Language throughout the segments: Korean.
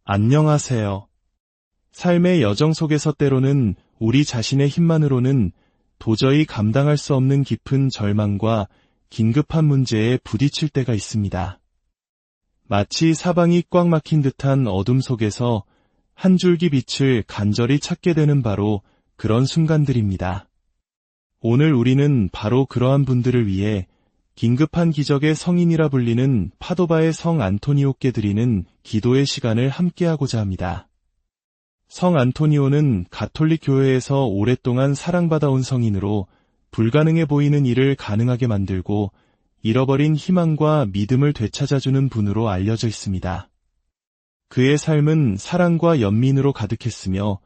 안녕하세요. 삶의 여정 속에서 때로는 우리 자신의 힘만으로는 도저히 감당할 수 없는 깊은 절망과 긴급한 문제에 부딪힐 때가 있습니다. 마치 사방이 꽉 막힌 듯한 어둠 속에서 한 줄기 빛을 간절히 찾게 되는 바로 그런 순간들입니다. 오늘 우리는 바로 그러한 분들을 위해 긴급한 기적의 성인이라 불리는 파도바의 성 안토니오께 드리는 기도의 시간을 함께하고자 합니다. 성 안토니오는 가톨릭 교회에서 오랫동안 사랑받아온 성인으로 불가능해 보이는 일을 가능하게 만들고 잃어버린 희망과 믿음을 되찾아주는 분으로 알려져 있습니다. 그의 삶은 사랑과 연민으로 가득했으며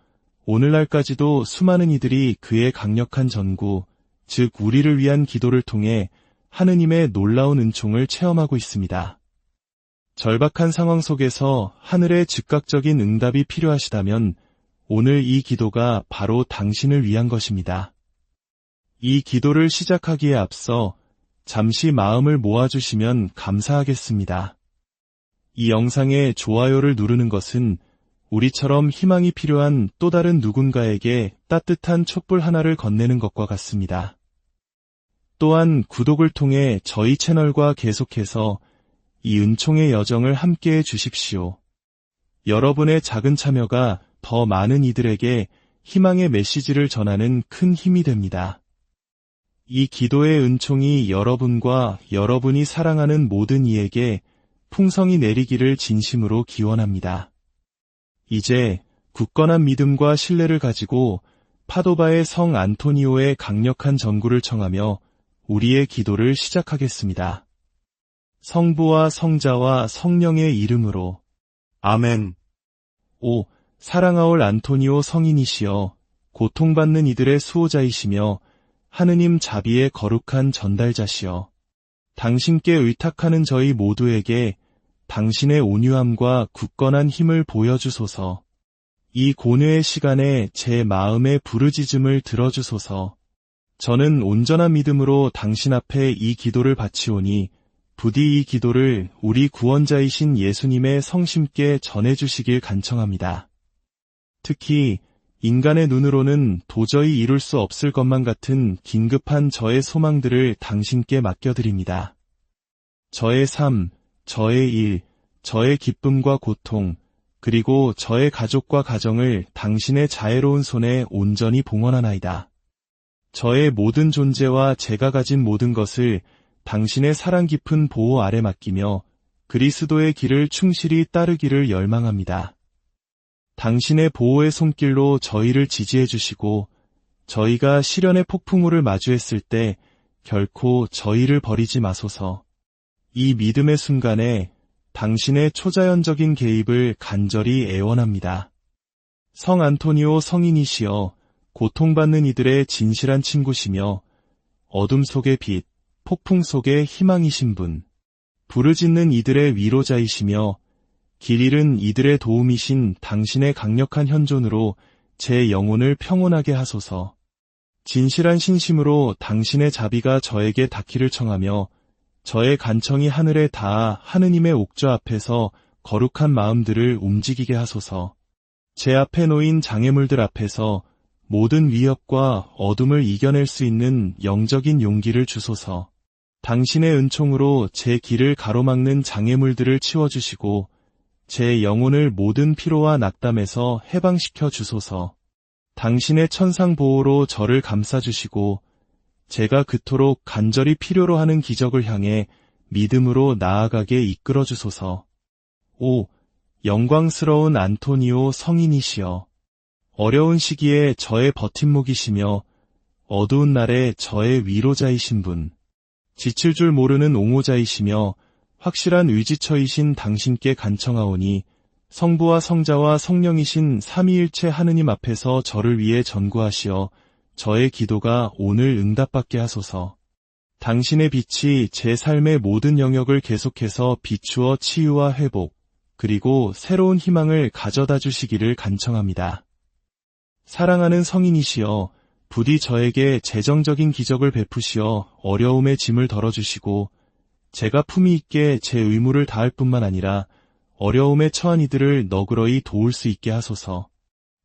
오늘날까지도 수많은 이들이 그의 강력한 전구, 즉 우리를 위한 기도를 통해 하느님의 놀라운 은총을 체험하고 있습니다. 절박한 상황 속에서 하늘의 즉각적인 응답이 필요하시다면 오늘 이 기도가 바로 당신을 위한 것입니다. 이 기도를 시작하기에 앞서 잠시 마음을 모아주시면 감사하겠습니다. 이 영상에 좋아요를 누르는 것은 우리처럼 희망이 필요한 또 다른 누군가에게 따뜻한 촛불 하나를 건네는 것과 같습니다. 또한 구독을 통해 저희 채널과 계속해서 이 은총의 여정을 함께해 주십시오. 여러분의 작은 참여가 더 많은 이들에게 희망의 메시지를 전하는 큰 힘이 됩니다. 이 기도의 은총이 여러분과 여러분이 사랑하는 모든 이에게 풍성히 내리기를 진심으로 기원합니다. 이제 굳건한 믿음과 신뢰를 가지고 파도바의 성 안토니오의 강력한 전구를 청하며 우리의 기도를 시작하겠습니다. 성부와 성자와 성령의 이름으로 아멘. 오, 사랑하올 안토니오 성인이시여, 고통받는 이들의 수호자이시며 하느님 자비의 거룩한 전달자시여, 당신께 의탁하는 저희 모두에게 당신의 온유함과 굳건한 힘을 보여주소서. 이 고뇌의 시간에 제 마음의 부르짖음을 들어주소서. 저는 온전한 믿음으로 당신 앞에 이 기도를 바치오니 부디 이 기도를 우리 구원자이신 예수님의 성심께 전해주시길 간청합니다. 특히 인간의 눈으로는 도저히 이룰 수 없을 것만 같은 긴급한 저의 소망들을 당신께 맡겨드립니다. 저의 삶, 저의 일, 저의 기쁨과 고통, 그리고 저의 가족과 가정을 당신의 자애로운 손에 온전히 봉헌하나이다. 저의 모든 존재와 제가 가진 모든 것을 당신의 사랑 깊은 보호 아래 맡기며 그리스도의 길을 충실히 따르기를 열망합니다. 당신의 보호의 손길로 저희를 지지해 주시고 저희가 시련의 폭풍우를 마주했을 때 결코 저희를 버리지 마소서. 이 믿음의 순간에 당신의 초자연적인 개입을 간절히 애원합니다. 성 안토니오 성인이시여, 고통받는 이들의 진실한 친구시며 어둠 속의 빛, 폭풍 속의 희망이신 분, 부르짖는 이들의 위로자이시며 길 잃은 이들의 도움이신 당신의 강력한 현존으로 제 영혼을 평온하게 하소서. 진실한 신심으로 당신의 자비가 저에게 닿기를 청하며 저의 간청이 하늘에 닿아 하느님의 옥좌 앞에서 거룩한 마음들을 움직이게 하소서. 제 앞에 놓인 장애물들 앞에서 모든 위협과 어둠을 이겨낼 수 있는 영적인 용기를 주소서. 당신의 은총으로 제 길을 가로막는 장애물들을 치워주시고 제 영혼을 모든 피로와 낙담에서 해방시켜 주소서. 당신의 천상 보호로 저를 감싸주시고 제가 그토록 간절히 필요로 하는 기적을 향해 믿음으로 나아가게 이끌어 주소서. 오, 영광스러운 안토니오 성인이시여, 어려운 시기에 저의 버팀목이시며 어두운 날에 저의 위로자이신 분, 지칠 줄 모르는 옹호자이시며 확실한 의지처이신 당신께 간청하오니 성부와 성자와 성령이신 삼위일체 하느님 앞에서 저를 위해 전구하시어 저의 기도가 오늘 응답받게 하소서. 당신의 빛이 제 삶의 모든 영역을 계속해서 비추어 치유와 회복, 그리고 새로운 희망을 가져다 주시기를 간청합니다. 사랑하는 성인이시여, 부디 저에게 재정적인 기적을 베푸시어 어려움의 짐을 덜어주시고 제가 품위 있게 제 의무를 다할 뿐만 아니라 어려움에 처한 이들을 너그러이 도울 수 있게 하소서.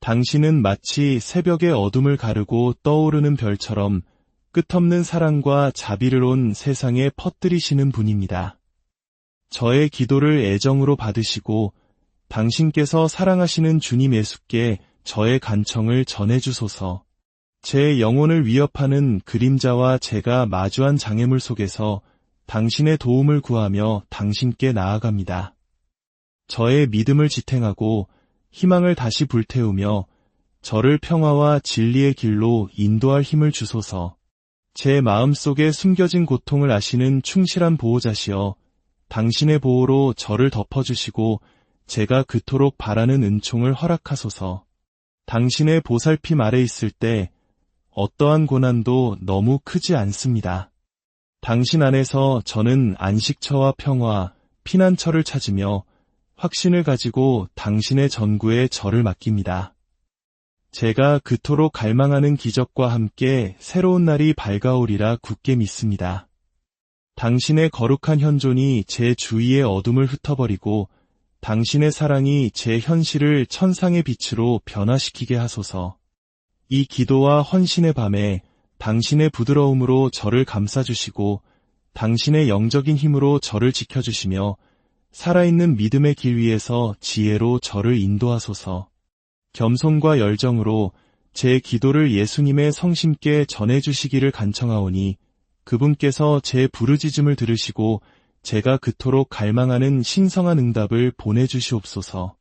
당신은 마치 새벽의 어둠을 가르고 떠오르는 별처럼 끝없는 사랑과 자비를 온 세상에 퍼뜨리시는 분입니다. 저의 기도를 애정으로 받으시고 당신께서 사랑하시는 주님 예수께 저의 간청을 전해주소서. 제 영혼을 위협하는 그림자와 제가 마주한 장애물 속에서 당신의 도움을 구하며 당신께 나아갑니다. 저의 믿음을 지탱하고 희망을 다시 불태우며 저를 평화와 진리의 길로 인도할 힘을 주소서. 제 마음속에 숨겨진 고통을 아시는 충실한 보호자시여, 당신의 보호로 저를 덮어주시고 제가 그토록 바라는 은총을 허락하소서. 당신의 보살핌 아래 있을 때 어떠한 고난도 너무 크지 않습니다. 당신 안에서 저는 안식처와 평화, 피난처를 찾으며 확신을 가지고 당신의 전구에 저를 맡깁니다. 제가 그토록 갈망하는 기적과 함께 새로운 날이 밝아오리라 굳게 믿습니다. 당신의 거룩한 현존이 제 주위의 어둠을 흩어버리고 당신의 사랑이 제 현실을 천상의 빛으로 변화시키게 하소서. 이 기도와 헌신의 밤에 당신의 부드러움으로 저를 감싸주시고 당신의 영적인 힘으로 저를 지켜주시며 살아있는 믿음의 길 위에서 지혜로 저를 인도하소서. 겸손과 열정으로 제 기도를 예수님의 성심께 전해주시기를 간청하오니 그분께서 제 부르짖음을 들으시고 제가 그토록 갈망하는 신성한 응답을 보내주시옵소서.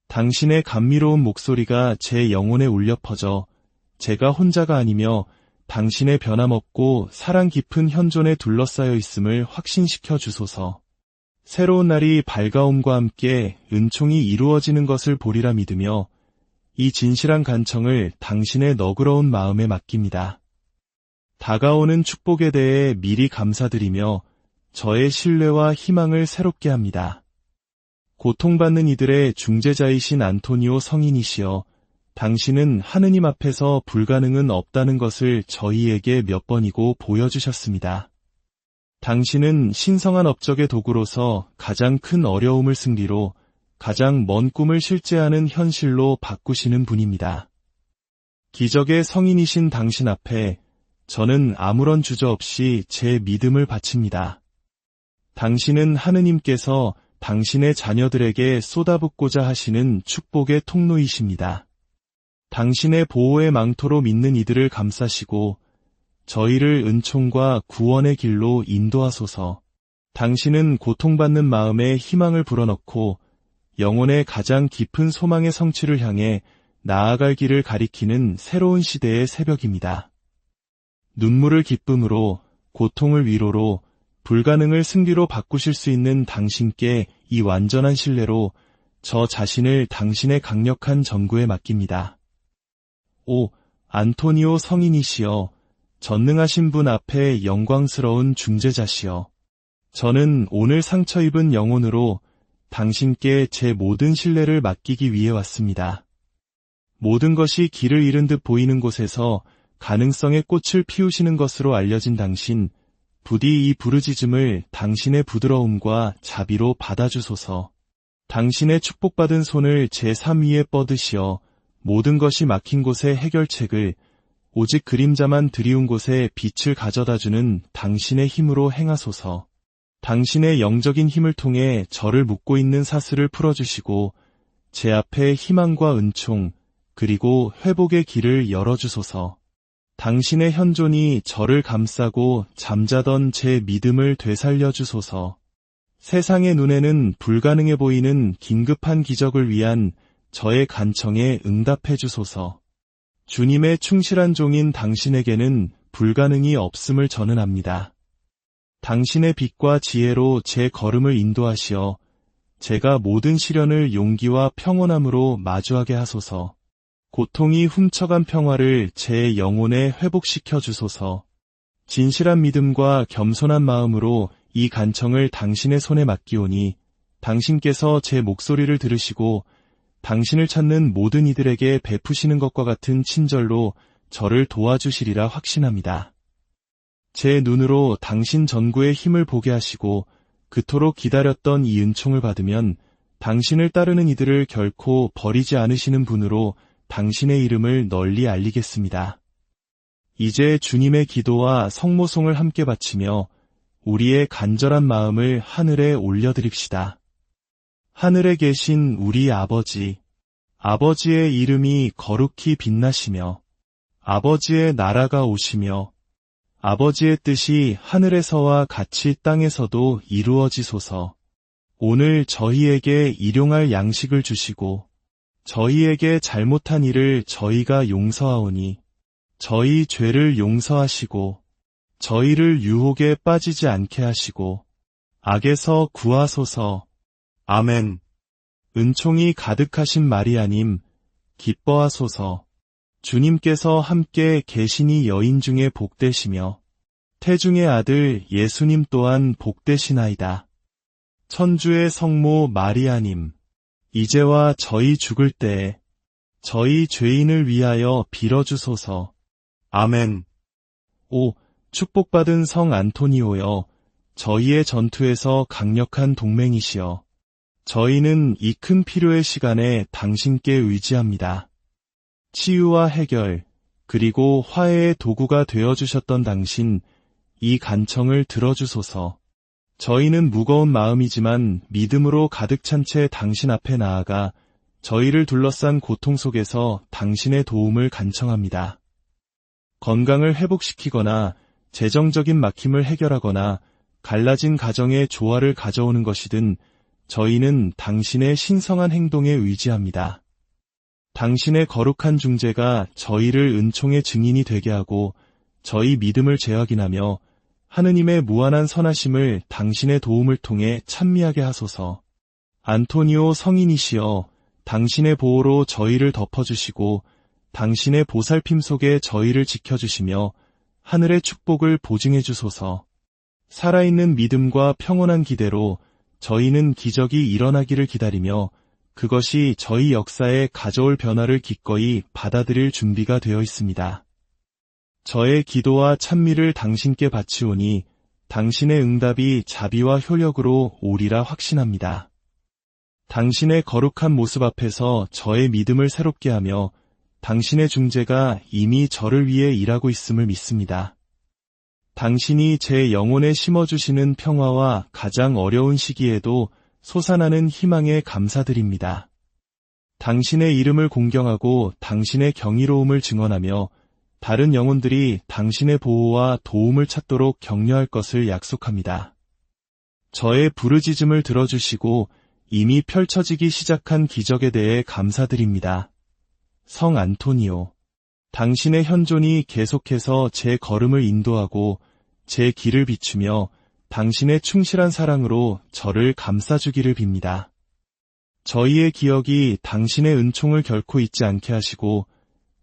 당신의 감미로운 목소리가 제 영혼에 울려 퍼져 제가 혼자가 아니며 당신의 변함없고 사랑 깊은 현존에 둘러싸여 있음을 확신시켜 주소서. 새로운 날이 밝아옴과 함께 은총이 이루어지는 것을 보리라 믿으며 이 진실한 간청을 당신의 너그러운 마음에 맡깁니다. 다가오는 축복에 대해 미리 감사드리며 저의 신뢰와 희망을 새롭게 합니다. 고통받는 이들의 중재자이신 안토니오 성인이시여, 당신은 하느님 앞에서 불가능은 없다는 것을 저희에게 몇 번이고 보여주셨습니다. 당신은 신성한 업적의 도구로서 가장 큰 어려움을 승리로 가장 먼 꿈을 실제하는 현실로 바꾸시는 분입니다. 기적의 성인이신 당신 앞에 저는 아무런 주저없이 제 믿음을 바칩니다. 당신은 하느님께서 당신의 자녀들에게 쏟아붓고자 하시는 축복의 통로이십니다. 당신의 보호의 망토로 믿는 이들을 감싸시고 저희를 은총과 구원의 길로 인도하소서. 당신은 고통받는 마음에 희망을 불어넣고 영혼의 가장 깊은 소망의 성취를 향해 나아갈 길을 가리키는 새로운 시대의 새벽입니다. 눈물을 기쁨으로, 고통을 위로로, 불가능을 승리로 바꾸실 수 있는 당신께 이 완전한 신뢰로 저 자신을 당신의 강력한 전구에 맡깁니다. 오, 안토니오 성인이시여, 전능하신 분 앞에 영광스러운 중재자시여, 저는 오늘 상처 입은 영혼으로 당신께 제 모든 신뢰를 맡기기 위해 왔습니다. 모든 것이 길을 잃은 듯 보이는 곳에서 가능성의 꽃을 피우시는 것으로 알려진 당신, 부디 이 부르짖음을 당신의 부드러움과 자비로 받아주소서. 당신의 축복받은 손을 제 삶 위에 뻗으시어 모든 것이 막힌 곳의 해결책을, 오직 그림자만 드리운 곳에 빛을 가져다주는 당신의 힘으로 행하소서. 당신의 영적인 힘을 통해 저를 묶고 있는 사슬을 풀어주시고 제 앞에 희망과 은총 그리고 회복의 길을 열어주소서. 당신의 현존이 저를 감싸고 잠자던 제 믿음을 되살려주소서. 세상의 눈에는 불가능해 보이는 긴급한 기적을 위한 저의 간청에 응답해 주소서. 주님의 충실한 종인 당신에게는 불가능이 없음을 저는 압니다. 당신의 빛과 지혜로 제 걸음을 인도하시어 제가 모든 시련을 용기와 평온함으로 마주하게 하소서. 고통이 훔쳐간 평화를 제 영혼에 회복시켜 주소서. 진실한 믿음과 겸손한 마음으로 이 간청을 당신의 손에 맡기오니 당신께서 제 목소리를 들으시고 당신을 찾는 모든 이들에게 베푸시는 것과 같은 친절로 저를 도와주시리라 확신합니다. 제 눈으로 당신 전구의 힘을 보게 하시고 그토록 기다렸던 이 은총을 받으면 당신을 따르는 이들을 결코 버리지 않으시는 분으로 당신의 이름을 널리 알리겠습니다. 이제 주님의 기도와 성모송을 함께 바치며 우리의 간절한 마음을 하늘에 올려드립시다. 하늘에 계신 우리 아버지, 아버지의 이름이 거룩히 빛나시며 아버지의 나라가 오시며 아버지의 뜻이 하늘에서와 같이 땅에서도 이루어지소서. 오늘 저희에게 일용할 양식을 주시고 저희에게 잘못한 일을 저희가 용서하오니 저희 죄를 용서하시고 저희를 유혹에 빠지지 않게 하시고 악에서 구하소서. 아멘. 은총이 가득하신 마리아님, 기뻐하소서. 주님께서 함께 계시니 여인 중에 복되시며 태중의 아들 예수님 또한 복되시나이다. 천주의 성모 마리아님, 이제와 저희 죽을 때에 저희 죄인을 위하여 빌어주소서. 아멘. 오, 축복받은 성 안토니오여, 저희의 전투에서 강력한 동맹이시여, 저희는 이 큰 필요의 시간에 당신께 의지합니다. 치유와 해결, 그리고 화해의 도구가 되어주셨던 당신, 이 간청을 들어주소서. 저희는 무거운 마음이지만 믿음으로 가득 찬 채 당신 앞에 나아가 저희를 둘러싼 고통 속에서 당신의 도움을 간청합니다. 건강을 회복시키거나 재정적인 막힘을 해결하거나 갈라진 가정의 조화를 가져오는 것이든 저희는 당신의 신성한 행동에 의지합니다. 당신의 거룩한 중재가 저희를 은총의 증인이 되게 하고 저희 믿음을 재확인하며 하느님의 무한한 선하심을 당신의 도움을 통해 찬미하게 하소서. 안토니오 성인이시여, 당신의 보호로 저희를 덮어주시고 당신의 보살핌 속에 저희를 지켜주시며 하늘의 축복을 보증해 주소서. 살아있는 믿음과 평온한 기대로 저희는 기적이 일어나기를 기다리며 그것이 저희 역사에 가져올 변화를 기꺼이 받아들일 준비가 되어 있습니다. 저의 기도와 찬미를 당신께 바치오니 당신의 응답이 자비와 효력으로 오리라 확신합니다. 당신의 거룩한 모습 앞에서 저의 믿음을 새롭게 하며 당신의 중재가 이미 저를 위해 일하고 있음을 믿습니다. 당신이 제 영혼에 심어주시는 평화와 가장 어려운 시기에도 솟아나는 희망에 감사드립니다. 당신의 이름을 공경하고 당신의 경이로움을 증언하며 다른 영혼들이 당신의 보호와 도움을 찾도록 격려할 것을 약속합니다. 저의 부르짖음을 들어주시고 이미 펼쳐지기 시작한 기적에 대해 감사드립니다. 성 안토니오, 당신의 현존이 계속해서 제 걸음을 인도하고 제 길을 비추며 당신의 충실한 사랑으로 저를 감싸주기를 빕니다. 저희의 기억이 당신의 은총을 결코 잊지 않게 하시고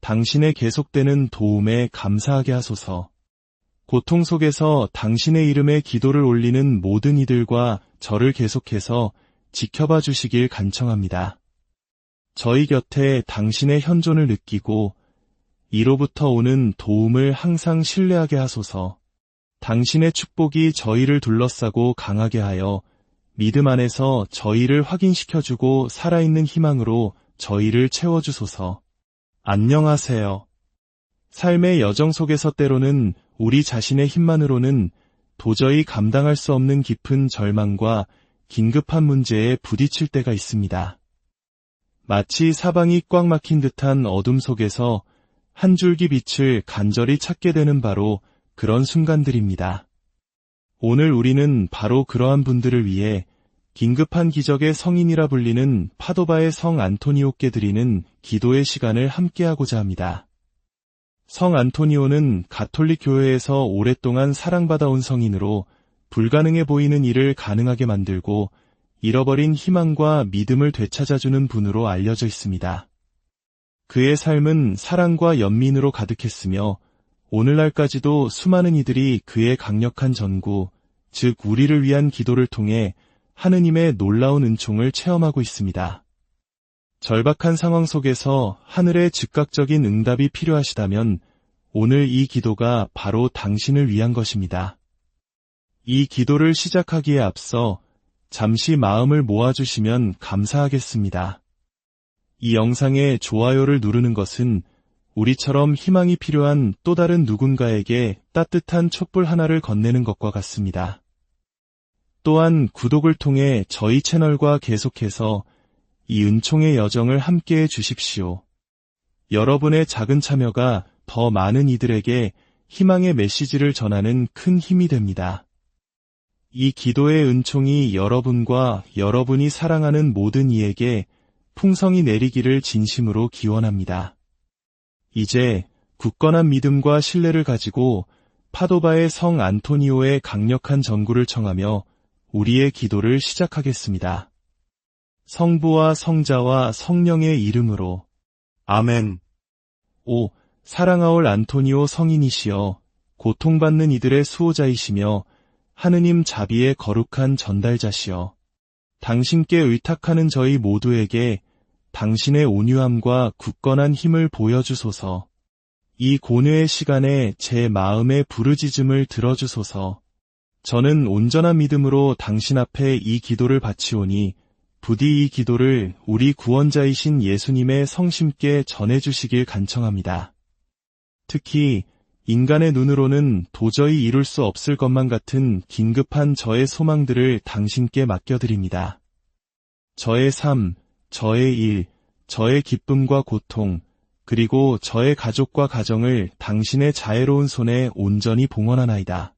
당신의 계속되는 도움에 감사하게 하소서. 고통 속에서 당신의 이름에 기도를 올리는 모든 이들과 저를 계속해서 지켜봐 주시길 간청합니다. 저희 곁에 당신의 현존을 느끼고 이로부터 오는 도움을 항상 신뢰하게 하소서. 당신의 축복이 저희를 둘러싸고 강하게 하여 믿음 안에서 저희를 확인시켜주고 살아있는 희망으로 저희를 채워주소서. 안녕하세요. 삶의 여정 속에서 때로는 우리 자신의 힘만으로는 도저히 감당할 수 없는 깊은 절망과 긴급한 문제에 부딪힐 때가 있습니다. 마치 사방이 꽉 막힌 듯한 어둠 속에서 한 줄기 빛을 간절히 찾게 되는 바로 그런 순간들입니다. 오늘 우리는 바로 그러한 분들을 위해 긴급한 기적의 성인이라 불리는 파도바의 성 안토니오께 드리는 기도의 시간을 함께하고자 합니다. 성 안토니오는 가톨릭 교회에서 오랫동안 사랑받아온 성인으로 불가능해 보이는 일을 가능하게 만들고 잃어버린 희망과 믿음을 되찾아주는 분으로 알려져 있습니다. 그의 삶은 사랑과 연민으로 가득했으며 오늘날까지도 수많은 이들이 그의 강력한 전구, 즉 우리를 위한 기도를 통해 하느님의 놀라운 은총을 체험하고 있습니다. 절박한 상황 속에서 하늘의 즉각적인 응답이 필요하시다면 오늘 이 기도가 바로 당신을 위한 것입니다. 이 기도를 시작하기에 앞서 잠시 마음을 모아주시면 감사하겠습니다. 이 영상에 좋아요를 누르는 것은 우리처럼 희망이 필요한 또 다른 누군가에게 따뜻한 촛불 하나를 건네는 것과 같습니다. 또한 구독을 통해 저희 채널과 계속해서 이 은총의 여정을 함께해 주십시오. 여러분의 작은 참여가 더 많은 이들에게 희망의 메시지를 전하는 큰 힘이 됩니다. 이 기도의 은총이 여러분과 여러분이 사랑하는 모든 이에게 풍성히 내리기를 진심으로 기원합니다. 이제 굳건한 믿음과 신뢰를 가지고 파도바의 성 안토니오의 강력한 전구를 청하며 우리의 기도를 시작하겠습니다. 성부와 성자와 성령의 이름으로 아멘. 오, 사랑하올 안토니오 성인이시여, 고통받는 이들의 수호자이시며 하느님 자비의 거룩한 전달자시여, 당신께 의탁하는 저희 모두에게 당신의 온유함과 굳건한 힘을 보여주소서. 이 고뇌의 시간에 제 마음의 부르짖음을 들어주소서. 저는 온전한 믿음으로 당신 앞에 이 기도를 바치오니 부디 이 기도를 우리 구원자이신 예수님의 성심께 전해주시길 간청합니다. 특히 인간의 눈으로는 도저히 이룰 수 없을 것만 같은 긴급한 저의 소망들을 당신께 맡겨드립니다. 저의 삶, 저의 일, 저의 기쁨과 고통, 그리고 저의 가족과 가정을 당신의 자애로운 손에 온전히 봉헌하나이다.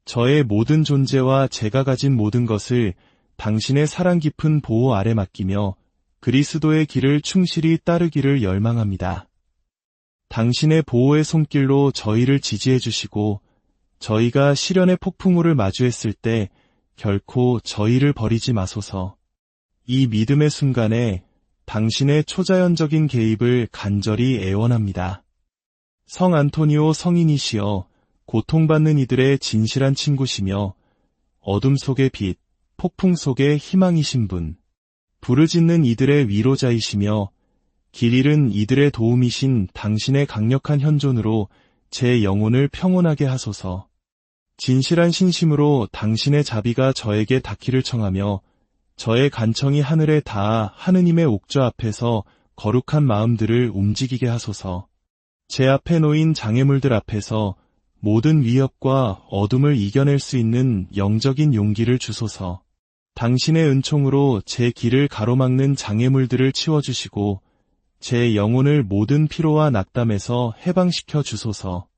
저의 모든 존재와 제가 가진 모든 것을 당신의 사랑 깊은 보호 아래 맡기며 그리스도의 길을 충실히 따르기를 열망합니다. 당신의 보호의 손길로 저희를 지지해 주시고 저희가 시련의 폭풍우를 마주했을 때 결코 저희를 버리지 마소서. 이 믿음의 순간에 당신의 초자연적인 개입을 간절히 애원합니다. 성 안토니오 성인이시여, 고통받는 이들의 진실한 친구시며 어둠 속의 빛, 폭풍 속의 희망이신 분, 부르짖는 이들의 위로자이시며 길 잃은 이들의 도움이신 당신의 강력한 현존으로 제 영혼을 평온하게 하소서. 진실한 신심으로 당신의 자비가 저에게 닿기를 청하며 저의 간청이 하늘에 닿아 하느님의 옥좌 앞에서 거룩한 마음들을 움직이게 하소서. 제 앞에 놓인 장애물들 앞에서 모든 위협과 어둠을 이겨낼 수 있는 영적인 용기를 주소서. 당신의 은총으로 제 길을 가로막는 장애물들을 치워주시고 제 영혼을 모든 피로와 낙담에서 해방시켜 주소서.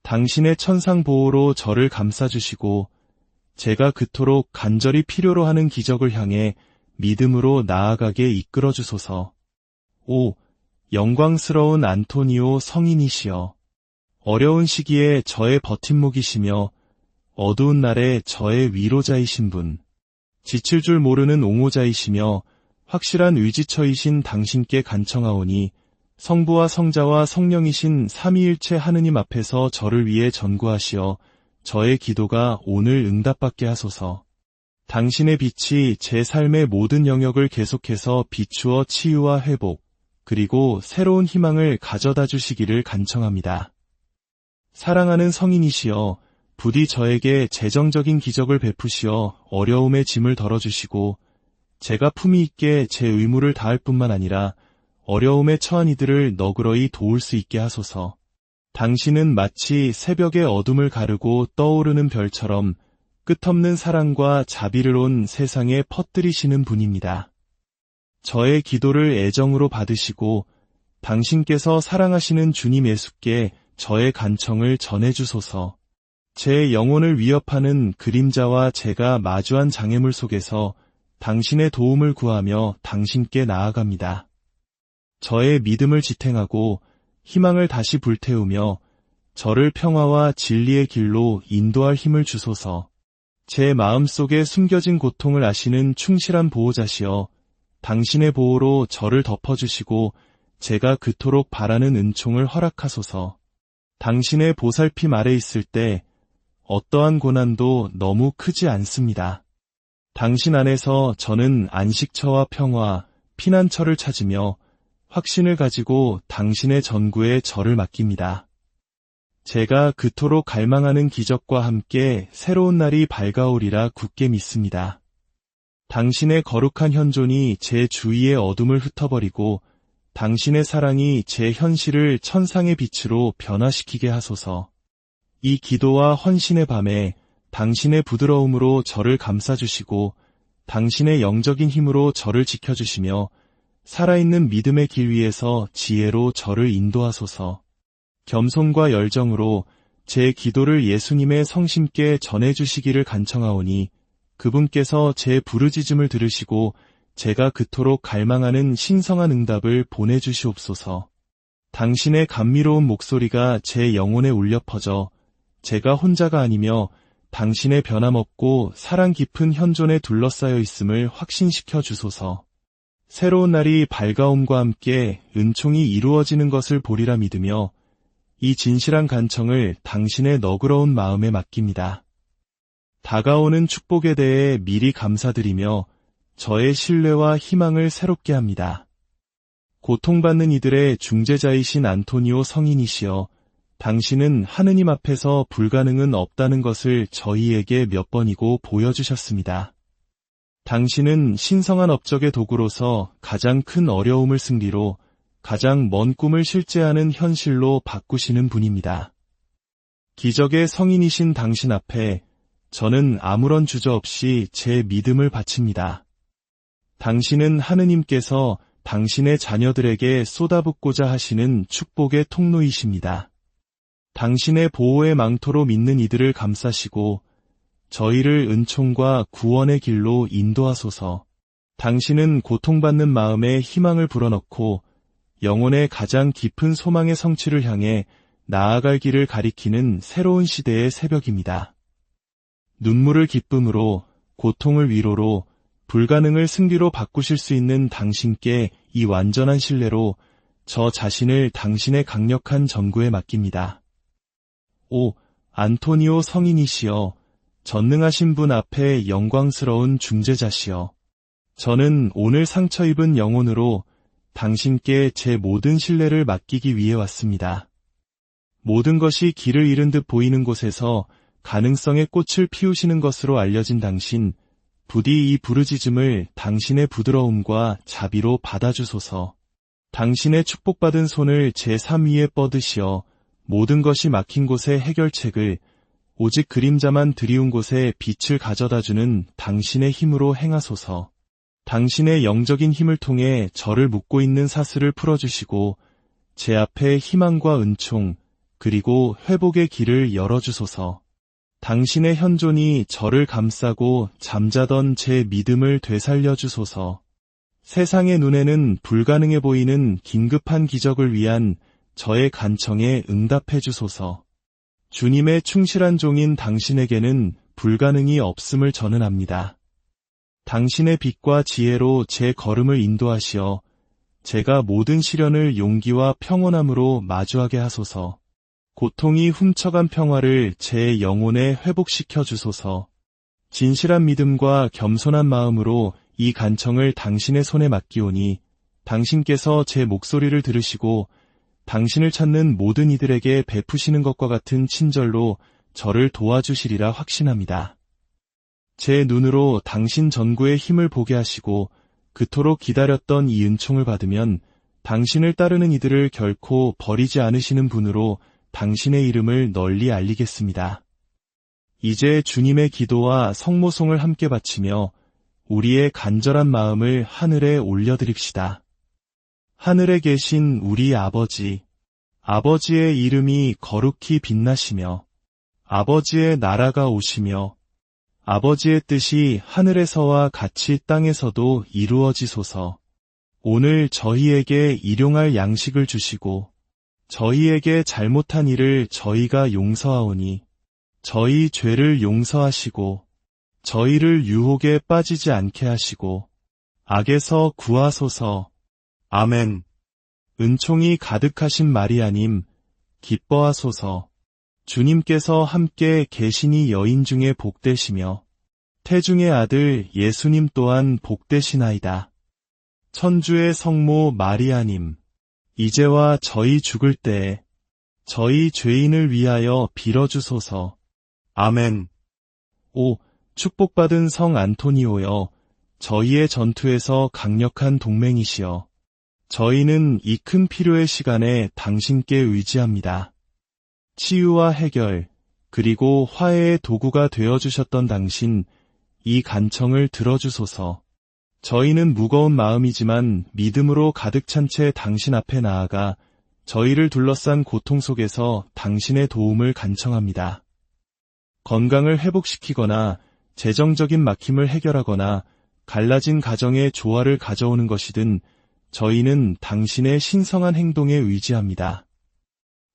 당신의 천상 보호로 저를 감싸주시고 제가 그토록 간절히 필요로 하는 기적을 향해 믿음으로 나아가게 이끌어 주소서. 오, 영광스러운 안토니오 성인이시여, 어려운 시기에 저의 버팀목이시며 어두운 날에 저의 위로자이신 분, 지칠 줄 모르는 옹호자이시며 확실한 의지처이신 당신께 간청하오니 성부와 성자와 성령이신 삼위일체 하느님 앞에서 저를 위해 전구하시어 저의 기도가 오늘 응답받게 하소서. 당신의 빛이 제 삶의 모든 영역을 계속해서 비추어 치유와 회복, 그리고 새로운 희망을 가져다 주시기를 간청합니다. 사랑하는 성인이시여, 부디 저에게 재정적인 기적을 베푸시어 어려움의 짐을 덜어주시고 제가 품위 있게 제 의무를 다할 뿐만 아니라 어려움에 처한 이들을 너그러이 도울 수 있게 하소서. 당신은 마치 새벽의 어둠을 가르고 떠오르는 별처럼 끝없는 사랑과 자비를 온 세상에 퍼뜨리시는 분입니다. 저의 기도를 애정으로 받으시고 당신께서 사랑하시는 주님 예수께 저의 간청을 전해주소서. 제 영혼을 위협하는 그림자와 제가 마주한 장애물 속에서 당신의 도움을 구하며 당신께 나아갑니다. 저의 믿음을 지탱하고 희망을 다시 불태우며 저를 평화와 진리의 길로 인도할 힘을 주소서. 제 마음속에 숨겨진 고통을 아시는 충실한 보호자시여, 당신의 보호로 저를 덮어주시고 제가 그토록 바라는 은총을 허락하소서. 당신의 보살핌 아래 있을 때 어떠한 고난도 너무 크지 않습니다. 당신 안에서 저는 안식처와 평화, 피난처를 찾으며 확신을 가지고 당신의 전구에 저를 맡깁니다. 제가 그토록 갈망하는 기적과 함께 새로운 날이 밝아오리라 굳게 믿습니다. 당신의 거룩한 현존이 제 주위의 어둠을 흩어버리고 당신의 사랑이 제 현실을 천상의 빛으로 변화시키게 하소서. 이 기도와 헌신의 밤에 당신의 부드러움으로 저를 감싸주시고 당신의 영적인 힘으로 저를 지켜주시며 살아있는 믿음의 길 위에서 지혜로 저를 인도하소서. 겸손과 열정으로 제 기도를 예수님의 성심께 전해주시기를 간청하오니 그분께서 제 부르짖음을 들으시고 제가 그토록 갈망하는 신성한 응답을 보내주시옵소서. 당신의 감미로운 목소리가 제 영혼에 울려 퍼져 제가 혼자가 아니며 당신의 변함없고 사랑 깊은 현존에 둘러싸여 있음을 확신시켜 주소서. 새로운 날이 밝아옴과 함께 은총이 이루어지는 것을 보리라 믿으며 이 진실한 간청을 당신의 너그러운 마음에 맡깁니다. 다가오는 축복에 대해 미리 감사드리며 저의 신뢰와 희망을 새롭게 합니다. 고통받는 이들의 중재자이신 안토니오 성인이시여, 당신은 하느님 앞에서 불가능은 없다는 것을 저희에게 몇 번이고 보여주셨습니다. 당신은 신성한 업적의 도구로서 가장 큰 어려움을 승리로 가장 먼 꿈을 실제하는 현실로 바꾸시는 분입니다. 기적의 성인이신 당신 앞에 저는 아무런 주저없이 제 믿음을 바칩니다. 당신은 하느님께서 당신의 자녀들에게 쏟아붓고자 하시는 축복의 통로이십니다. 당신의 보호의 망토로 믿는 이들을 감싸시고 저희를 은총과 구원의 길로 인도하소서. 당신은 고통받는 마음에 희망을 불어넣고 영혼의 가장 깊은 소망의 성취를 향해 나아갈 길을 가리키는 새로운 시대의 새벽입니다. 눈물을 기쁨으로, 고통을 위로로, 불가능을 승리로 바꾸실 수 있는 당신께 이 완전한 신뢰로 저 자신을 당신의 강력한 전구에 맡깁니다. 오, 안토니오 성인이시여, 전능하신 분 앞에 영광스러운 중재자시여, 저는 오늘 상처 입은 영혼으로 당신께 제 모든 신뢰를 맡기기 위해 왔습니다. 모든 것이 길을 잃은 듯 보이는 곳에서 가능성의 꽃을 피우시는 것으로 알려진 당신, 부디 이 부르짖음을 당신의 부드러움과 자비로 받아주소서. 당신의 축복받은 손을 제 삶 위에 뻗으시어 모든 것이 막힌 곳의 해결책을, 오직 그림자만 드리운 곳에 빛을 가져다주는 당신의 힘으로 행하소서. 당신의 영적인 힘을 통해 저를 묶고 있는 사슬을 풀어주시고 제 앞에 희망과 은총 그리고 회복의 길을 열어주소서. 당신의 현존이 저를 감싸고 잠자던 제 믿음을 되살려주소서. 세상의 눈에는 불가능해 보이는 긴급한 기적을 위한 저의 간청에 응답해 주소서. 주님의 충실한 종인 당신에게는 불가능이 없음을 저는 압니다. 당신의 빛과 지혜로 제 걸음을 인도하시어 제가 모든 시련을 용기와 평온함으로 마주하게 하소서. 고통이 훔쳐간 평화를 제 영혼에 회복시켜 주소서. 진실한 믿음과 겸손한 마음으로 이 간청을 당신의 손에 맡기오니 당신께서 제 목소리를 들으시고 당신을 찾는 모든 이들에게 베푸시는 것과 같은 친절로 저를 도와주시리라 확신합니다. 제 눈으로 당신 전구의 힘을 보게 하시고 그토록 기다렸던 이 은총을 받으면 당신을 따르는 이들을 결코 버리지 않으시는 분으로 당신의 이름을 널리 알리겠습니다. 이제 주님의 기도와 성모송을 함께 바치며 우리의 간절한 마음을 하늘에 올려드립시다. 하늘에 계신 우리 아버지, 아버지의 이름이 거룩히 빛나시며 아버지의 나라가 오시며 아버지의 뜻이 하늘에서와 같이 땅에서도 이루어지소서. 오늘 저희에게 일용할 양식을 주시고 저희에게 잘못한 일을 저희가 용서하오니 저희 죄를 용서하시고 저희를 유혹에 빠지지 않게 하시고 악에서 구하소서. 아멘. 은총이 가득하신 마리아님, 기뻐하소서. 주님께서 함께 계시니 여인 중에 복되시며 태중의 아들 예수님 또한 복되시나이다. 천주의 성모 마리아님, 이제와 저희 죽을 때에 저희 죄인을 위하여 빌어주소서. 아멘. 오, 축복받은 성 안토니오여, 저희의 전투에서 강력한 동맹이시여. 저희는 이 큰 필요의 시간에 당신께 의지합니다. 치유와 해결, 그리고 화해의 도구가 되어주셨던 당신, 이 간청을 들어주소서. 저희는 무거운 마음이지만 믿음으로 가득 찬 채 당신 앞에 나아가 저희를 둘러싼 고통 속에서 당신의 도움을 간청합니다. 건강을 회복시키거나 재정적인 막힘을 해결하거나 갈라진 가정의 조화를 가져오는 것이든 저희는 당신의 신성한 행동에 의지합니다.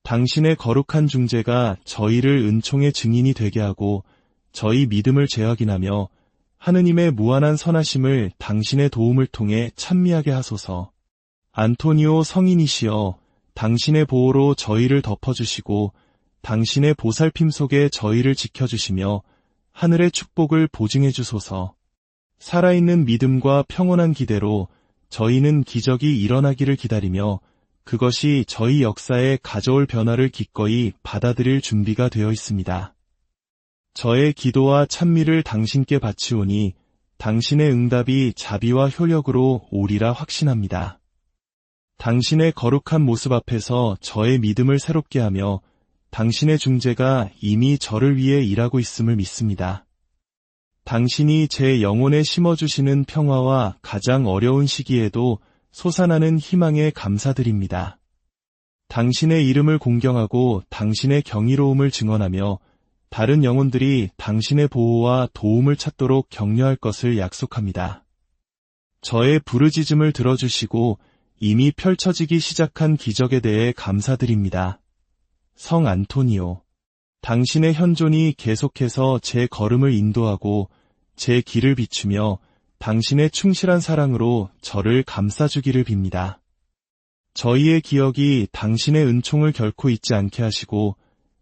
당신의 거룩한 중재가 저희를 은총의 증인이 되게 하고 저희 믿음을 재확인하며 하느님의 무한한 선하심을 당신의 도움을 통해 찬미하게 하소서. 안토니오 성인이시여, 당신의 보호로 저희를 덮어주시고 당신의 보살핌 속에 저희를 지켜주시며 하늘의 축복을 보증해 주소서. 살아있는 믿음과 평온한 기대로 저희는 기적이 일어나기를 기다리며 그것이 저희 역사에 가져올 변화를 기꺼이 받아들일 준비가 되어 있습니다. 저의 기도와 찬미를 당신께 바치오니 당신의 응답이 자비와 효력으로 오리라 확신합니다. 당신의 거룩한 모습 앞에서 저의 믿음을 새롭게 하며 당신의 중재가 이미 저를 위해 일하고 있음을 믿습니다. 당신이 제 영혼에 심어주시는 평화와 가장 어려운 시기에도 솟아나는 희망에 감사드립니다. 당신의 이름을 공경하고 당신의 경이로움을 증언하며 다른 영혼들이 당신의 보호와 도움을 찾도록 격려할 것을 약속합니다. 저의 부르짖음을 들어주시고 이미 펼쳐지기 시작한 기적에 대해 감사드립니다. 성 안토니오, 당신의 현존이 계속해서 제 걸음을 인도하고 제 길을 비추며 당신의 충실한 사랑으로 저를 감싸주기를 빕니다. 저희의 기억이 당신의 은총을 결코 잊지 않게 하시고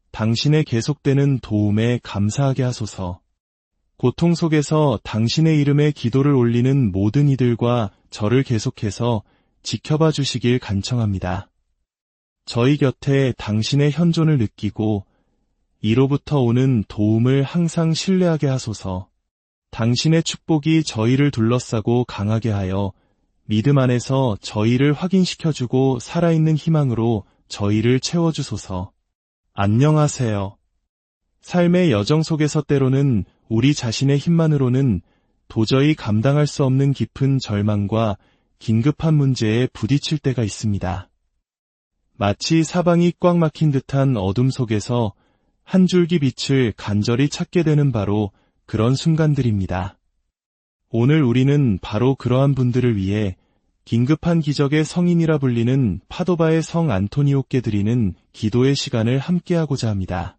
당신의 계속되는 도움에 감사하게 하소서. 고통 속에서 당신의 이름에 기도를 올리는 모든 이들과 저를 계속해서 지켜봐 주시길 간청합니다. 저희 곁에 당신의 현존을 느끼고 이로부터 오는 도움을 항상 신뢰하게 하소서. 당신의 축복이 저희를 둘러싸고 강하게 하여 믿음 안에서 저희를 확인시켜주고 살아있는 희망으로 저희를 채워주소서. 안녕하세요. 삶의 여정 속에서 때로는 우리 자신의 힘만으로는 도저히 감당할 수 없는 깊은 절망과 긴급한 문제에 부딪힐 때가 있습니다. 마치 사방이 꽉 막힌 듯한 어둠 속에서 한 줄기 빛을 간절히 찾게 되는 바로 그런 순간들입니다. 오늘 우리는 바로 그러한 분들을 위해 긴급한 기적의 성인이라 불리는 파도바의 성 안토니오께 드리는 기도의 시간을 함께하고자 합니다.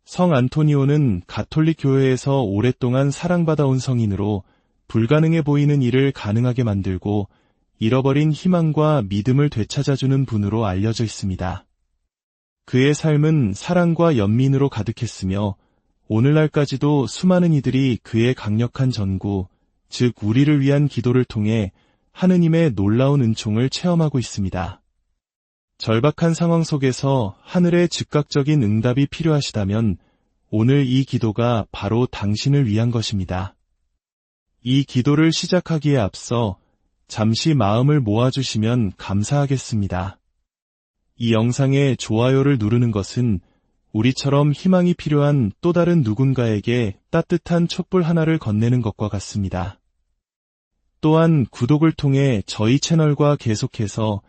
성 안토니오는 가톨릭 교회에서 오랫동안 사랑받아온 성인으로 불가능해 보이는 일을 가능하게 만들고 잃어버린 희망과 믿음을 되찾아주는 분으로 알려져 있습니다. 그의 삶은 사랑과 연민으로 가득했으며 오늘날까지도 수많은 이들이 그의 강력한 전구, 즉 우리를 위한 기도를 통해 하느님의 놀라운 은총을 체험하고 있습니다. 절박한 상황 속에서 하늘의 즉각적인 응답이 필요하시다면 오늘 이 기도가 바로 당신을 위한 것입니다. 이 기도를 시작하기에 앞서 잠시 마음을 모아주시면 감사하겠습니다. 이 영상에 좋아요를 누르는 것은 우리처럼 희망이 필요한 또 다른 누군가에게 따뜻한 촛불 하나를 건네는 것과 같습니다. 또한 구독을 통해 저희 채널과 계속해서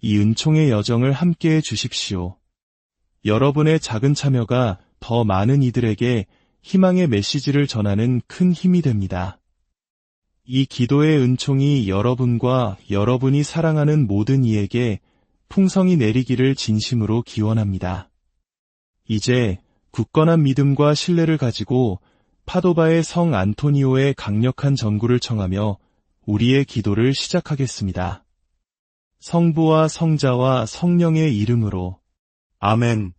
이 은총의 여정을 함께해 주십시오. 여러분의 작은 참여가 더 많은 이들에게 희망의 메시지를 전하는 큰 힘이 됩니다. 이 기도의 은총이 여러분과 여러분이 사랑하는 모든 이에게 풍성히 내리기를 진심으로 기원합니다. 이제 굳건한 믿음과 신뢰를 가지고 파도바의 성 안토니오의 강력한 전구를 청하며 우리의 기도를 시작하겠습니다. 성부와 성자와 성령의 이름으로 아멘.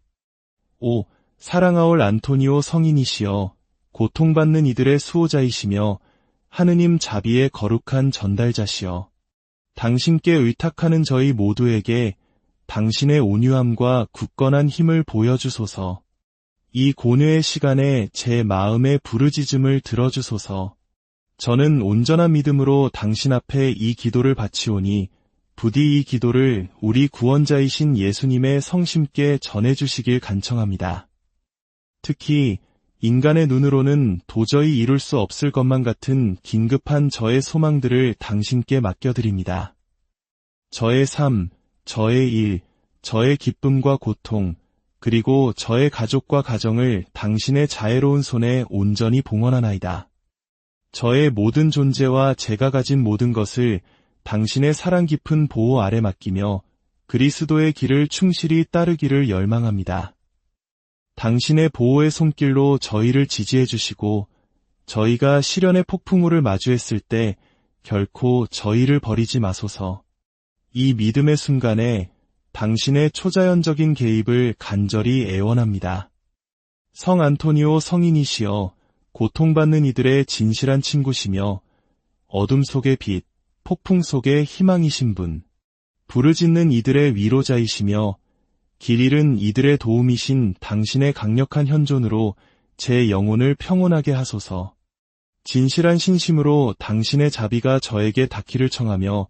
오, 사랑하올 안토니오 성인이시여, 고통받는 이들의 수호자이시며 하느님 자비의 거룩한 전달자시여, 당신께 의탁하는 저희 모두에게 당신의 온유함과 굳건한 힘을 보여주소서. 이 고뇌의 시간에 제 마음의 부르짖음을 들어주소서. 저는 온전한 믿음으로 당신 앞에 이 기도를 바치오니 부디 이 기도를 우리 구원자이신 예수님의 성심께 전해주시길 간청합니다. 특히 인간의 눈으로는 도저히 이룰 수 없을 것만 같은 긴급한 저의 소망들을 당신께 맡겨드립니다. 저의 삶, 저의 일, 저의 기쁨과 고통, 그리고 저의 가족과 가정을 당신의 자애로운 손에 온전히 봉헌하나이다. 저의 모든 존재와 제가 가진 모든 것을 당신의 사랑 깊은 보호 아래 맡기며 그리스도의 길을 충실히 따르기를 열망합니다. 당신의 보호의 손길로 저희를 지지해 주시고 저희가 시련의 폭풍우를 마주했을 때 결코 저희를 버리지 마소서. 이 믿음의 순간에 당신의 초자연적인 개입을 간절히 애원합니다. 성 안토니오 성인이시여 고통받는 이들의 진실한 친구시며 어둠 속의 빛, 폭풍 속의 희망이신 분, 부르짖는 이들의 위로자이시며 길 잃은 이들의 도움이신 당신의 강력한 현존으로 제 영혼을 평온하게 하소서. 진실한 신심으로 당신의 자비가 저에게 닿기를 청하며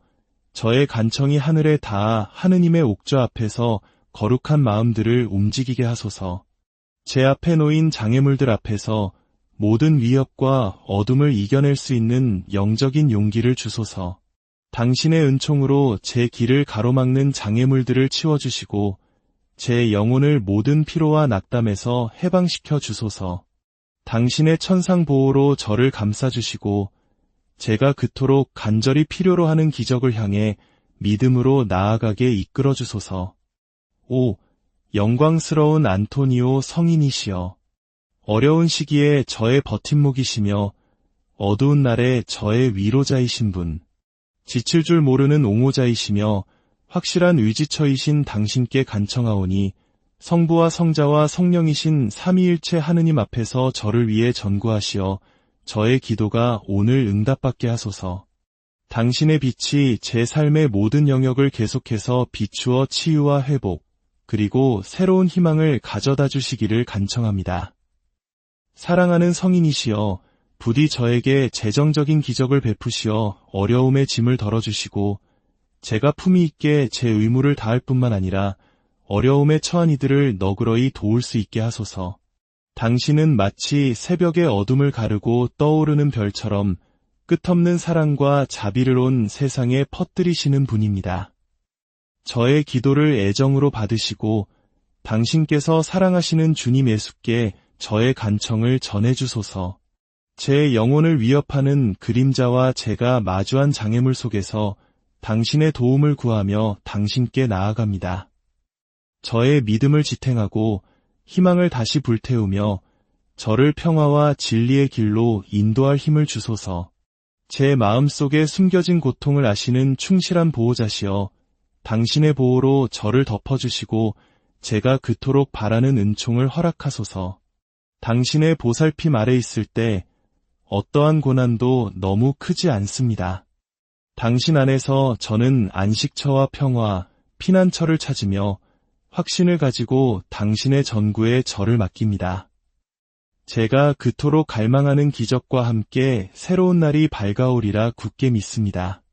저의 간청이 하늘에 닿아 하느님의 옥좌 앞에서 거룩한 마음들을 움직이게 하소서. 제 앞에 놓인 장애물들 앞에서 모든 위협과 어둠을 이겨낼 수 있는 영적인 용기를 주소서. 당신의 은총으로 제 길을 가로막는 장애물들을 치워주시고 제 영혼을 모든 피로와 낙담에서 해방시켜 주소서. 당신의 천상 보호로 저를 감싸주시고 제가 그토록 간절히 필요로 하는 기적을 향해 믿음으로 나아가게 이끌어 주소서. 오, 영광스러운 안토니오 성인이시여. 어려운 시기에 저의 버팀목이시며 어두운 날에 저의 위로자이신 분, 지칠 줄 모르는 옹호자이시며 확실한 의지처이신 당신께 간청하오니 성부와 성자와 성령이신 삼위일체 하느님 앞에서 저를 위해 전구하시어 저의 기도가 오늘 응답받게 하소서. 당신의 빛이 제 삶의 모든 영역을 계속해서 비추어 치유와 회복, 그리고 새로운 희망을 가져다 주시기를 간청합니다. 사랑하는 성인이시여, 부디 저에게 재정적인 기적을 베푸시어 어려움의 짐을 덜어주시고 제가 품위 있게 제 의무를 다할 뿐만 아니라 어려움에 처한 이들을 너그러이 도울 수 있게 하소서. 당신은 마치 새벽의 어둠을 가르고 떠오르는 별처럼 끝없는 사랑과 자비를 온 세상에 퍼뜨리시는 분입니다. 저의 기도를 애정으로 받으시고 당신께서 사랑하시는 주님 예수께 저의 간청을 전해주소서. 제 영혼을 위협하는 그림자와 제가 마주한 장애물 속에서 당신의 도움을 구하며 당신께 나아갑니다. 저의 믿음을 지탱하고 희망을 다시 불태우며 저를 평화와 진리의 길로 인도할 힘을 주소서. 제 마음속에 숨겨진 고통을 아시는 충실한 보호자시여, 당신의 보호로 저를 덮어주시고 제가 그토록 바라는 은총을 허락하소서. 당신의 보살핌 아래 있을 때 어떠한 고난도 너무 크지 않습니다. 당신 안에서 저는 안식처와 평화, 피난처를 찾으며 확신을 가지고 당신의 전구에 저를 맡깁니다. 제가 그토록 갈망하는 기적과 함께 새로운 날이 밝아오리라 굳게 믿습니다.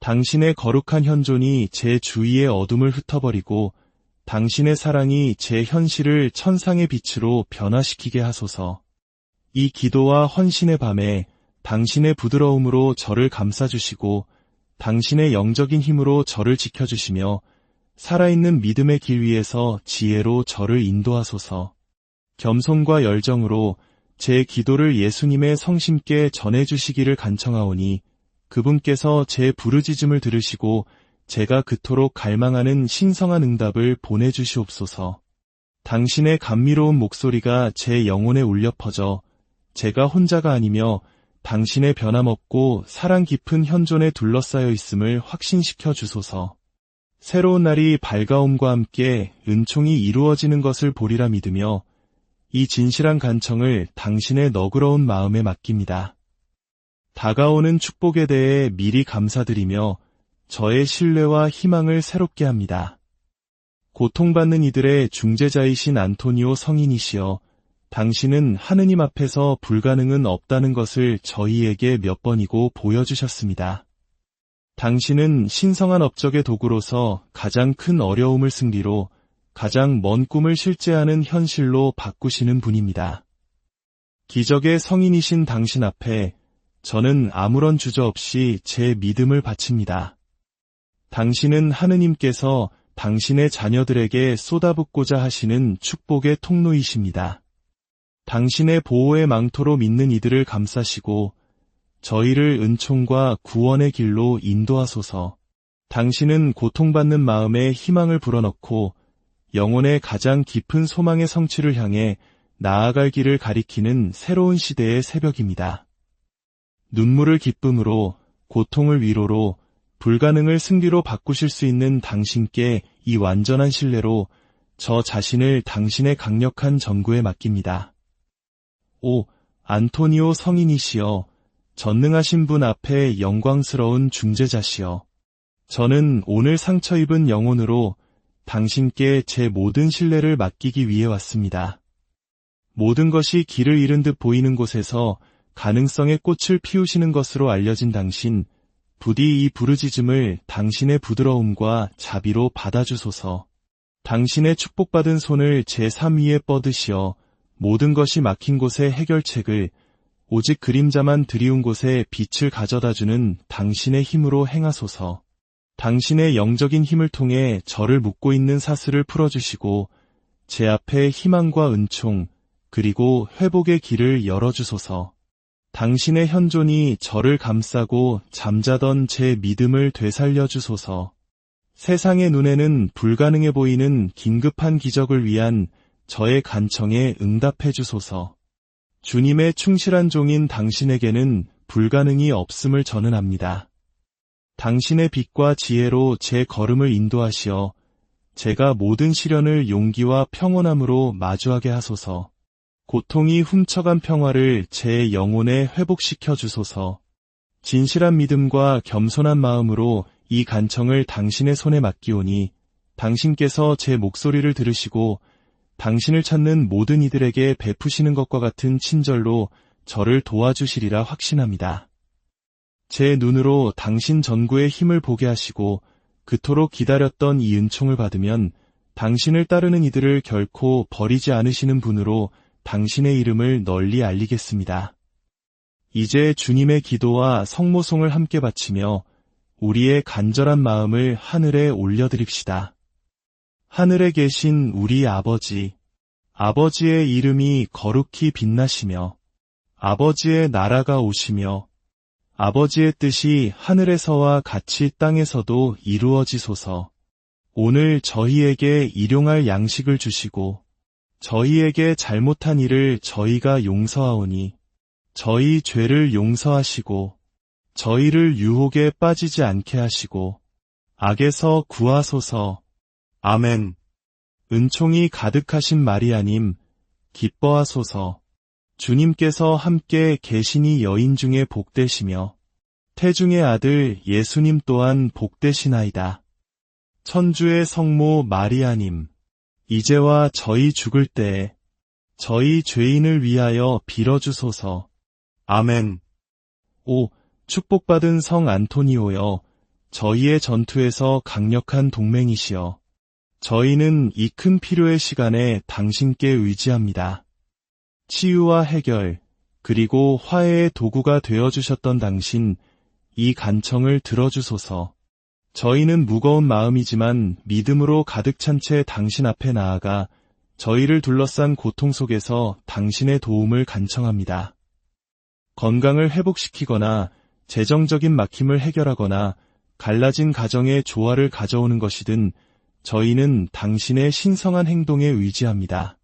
당신의 거룩한 현존이 제 주위의 어둠을 흩어버리고 당신의 사랑이 제 현실을 천상의 빛으로 변화시키게 하소서. 이 기도와 헌신의 밤에 당신의 부드러움으로 저를 감싸주시고 당신의 영적인 힘으로 저를 지켜주시며 살아있는 믿음의 길 위에서 지혜로 저를 인도하소서. 겸손과 열정으로 제 기도를 예수님의 성심께 전해주시기를 간청하오니 그분께서 제 부르짖음을 들으시고 제가 그토록 갈망하는 신성한 응답을 보내주시옵소서. 당신의 감미로운 목소리가 제 영혼에 울려 퍼져 제가 혼자가 아니며 당신의 변함없고 사랑 깊은 현존에 둘러싸여 있음을 확신시켜 주소서. 새로운 날이 밝아옴과 함께 은총이 이루어지는 것을 보리라 믿으며 이 진실한 간청을 당신의 너그러운 마음에 맡깁니다. 다가오는 축복에 대해 미리 감사드리며 저의 신뢰와 희망을 새롭게 합니다. 고통받는 이들의 중재자이신 안토니오 성인이시여, 당신은 하느님 앞에서 불가능은 없다는 것을 저희에게 몇 번이고 보여주셨습니다. 당신은 신성한 업적의 도구로서 가장 큰 어려움을 승리로 가장 먼 꿈을 실제하는 현실로 바꾸시는 분입니다. 기적의 성인이신 당신 앞에 저는 아무런 주저없이 제 믿음을 바칩니다. 당신은 하느님께서 당신의 자녀들에게 쏟아붓고자 하시는 축복의 통로이십니다. 당신의 보호의 망토로 믿는 이들을 감싸시고 저희를 은총과 구원의 길로 인도하소서. 당신은 고통받는 마음에 희망을 불어넣고 영혼의 가장 깊은 소망의 성취를 향해 나아갈 길을 가리키는 새로운 시대의 새벽입니다. 눈물을 기쁨으로, 고통을 위로로, 불가능을 승리로 바꾸실 수 있는 당신께 이 완전한 신뢰로 저 자신을 당신의 강력한 전구에 맡깁니다. 오, 안토니오 성인이시여, 전능하신 분 앞에 영광스러운 중재자시여. 저는 오늘 상처 입은 영혼으로 당신께 제 모든 신뢰를 맡기기 위해 왔습니다. 모든 것이 길을 잃은 듯 보이는 곳에서 가능성의 꽃을 피우시는 것으로 알려진 당신, 부디 이 부르짖음을 당신의 부드러움과 자비로 받아주소서. 당신의 축복받은 손을 제 삶 위에 뻗으시어 모든 것이 막힌 곳의 해결책을 오직 그림자만 드리운 곳에 빛을 가져다주는 당신의 힘으로 행하소서. 당신의 영적인 힘을 통해 저를 묶고 있는 사슬을 풀어주시고 제 앞에 희망과 은총 그리고 회복의 길을 열어주소서. 당신의 현존이 저를 감싸고 잠자던 제 믿음을 되살려 주소서. 세상의 눈에는 불가능해 보이는 긴급한 기적을 위한 저의 간청에 응답해 주소서. 주님의 충실한 종인 당신에게는 불가능이 없음을 저는 압니다. 당신의 빛과 지혜로 제 걸음을 인도하시어 제가 모든 시련을 용기와 평온함으로 마주하게 하소서. 고통이 훔쳐간 평화를 제 영혼에 회복시켜 주소서. 진실한 믿음과 겸손한 마음으로 이 간청을 당신의 손에 맡기오니 당신께서 제 목소리를 들으시고 당신을 찾는 모든 이들에게 베푸시는 것과 같은 친절로 저를 도와주시리라 확신합니다. 제 눈으로 당신 전구의 힘을 보게 하시고 그토록 기다렸던 이 은총을 받으면 당신을 따르는 이들을 결코 버리지 않으시는 분으로 당신의 이름을 널리 알리겠습니다. 이제 주님의 기도와 성모송을 함께 바치며 우리의 간절한 마음을 하늘에 올려드립시다. 하늘에 계신 우리 아버지, 아버지의 이름이 거룩히 빛나시며 아버지의 나라가 오시며 아버지의 뜻이 하늘에서와 같이 땅에서도 이루어지소서. 오늘 저희에게 일용할 양식을 주시고 저희에게 잘못한 일을 저희가 용서하오니 저희 죄를 용서하시고 저희를 유혹에 빠지지 않게 하시고 악에서 구하소서. 아멘. 은총이 가득하신 마리아님, 기뻐하소서. 주님께서 함께 계시니 여인 중에 복되시며 태중의 아들 예수님 또한 복되시나이다. 천주의 성모 마리아님, 이제와 저희 죽을 때에 저희 죄인을 위하여 빌어주소서. 아멘. 오, 축복받은 성 안토니오여, 저희의 전투에서 강력한 동맹이시여. 저희는 이 큰 필요의 시간에 당신께 의지합니다. 치유와 해결, 그리고 화해의 도구가 되어주셨던 당신, 이 간청을 들어주소서. 저희는 무거운 마음이지만 믿음으로 가득 찬 채 당신 앞에 나아가 저희를 둘러싼 고통 속에서 당신의 도움을 간청합니다. 건강을 회복시키거나 재정적인 막힘을 해결하거나 갈라진 가정의 조화를 가져오는 것이든 저희는 당신의 신성한 행동에 의지합니다.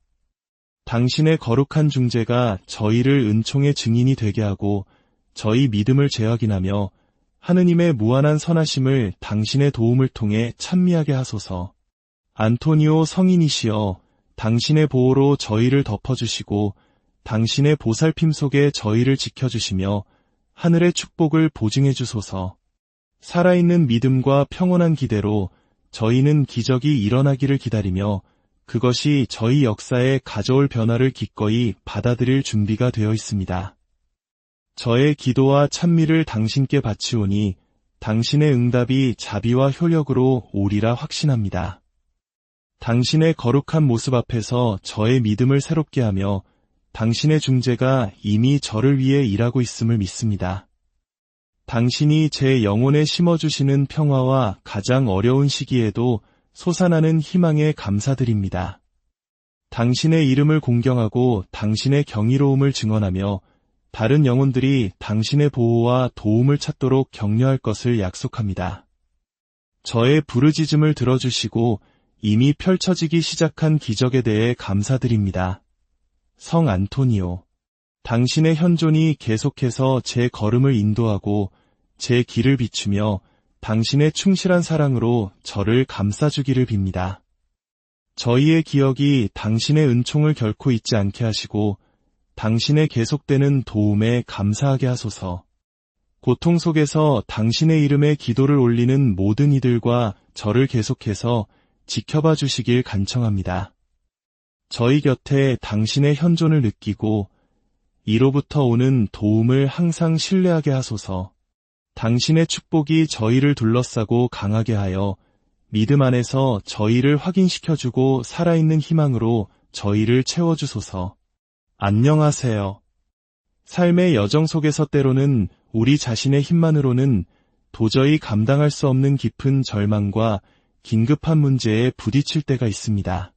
당신의 거룩한 중재가 저희를 은총의 증인이 되게 하고 저희 믿음을 재확인하며 하느님의 무한한 선하심을 당신의 도움을 통해 찬미하게 하소서. 안토니오 성인이시여, 당신의 보호로 저희를 덮어주시고 당신의 보살핌 속에 저희를 지켜주시며 하늘의 축복을 보증해 주소서. 살아있는 믿음과 평온한 기대로 저희는 기적이 일어나기를 기다리며 그것이 저희 역사에 가져올 변화를 기꺼이 받아들일 준비가 되어 있습니다. 저의 기도와 찬미를 당신께 바치오니 당신의 응답이 자비와 효력으로 오리라 확신합니다. 당신의 거룩한 모습 앞에서 저의 믿음을 새롭게 하며 당신의 중재가 이미 저를 위해 일하고 있음을 믿습니다. 당신이 제 영혼에 심어주시는 평화와 가장 어려운 시기에도 솟아나는 희망에 감사드립니다. 당신의 이름을 공경하고 당신의 경이로움을 증언하며 다른 영혼들이 당신의 보호와 도움을 찾도록 격려할 것을 약속합니다. 저의 부르짖음을 들어주시고 이미 펼쳐지기 시작한 기적에 대해 감사드립니다. 성 안토니오, 당신의 현존이 계속해서 제 걸음을 인도하고 제 길을 비추며 당신의 충실한 사랑으로 저를 감싸주기를 빕니다. 저희의 기억이 당신의 은총을 결코 잊지 않게 하시고 당신의 계속되는 도움에 감사하게 하소서. 고통 속에서 당신의 이름에 기도를 올리는 모든 이들과 저를 계속해서 지켜봐 주시길 간청합니다. 저희 곁에 당신의 현존을 느끼고 이로부터 오는 도움을 항상 신뢰하게 하소서. 당신의 축복이 저희를 둘러싸고 강하게 하여 믿음 안에서 저희를 확인시켜주고 살아있는 희망으로 저희를 채워주소서. 안녕하세요. 삶의 여정 속에서 때로는 우리 자신의 힘만으로는 도저히 감당할 수 없는 깊은 절망과 긴급한 문제에 부딪힐 때가 있습니다.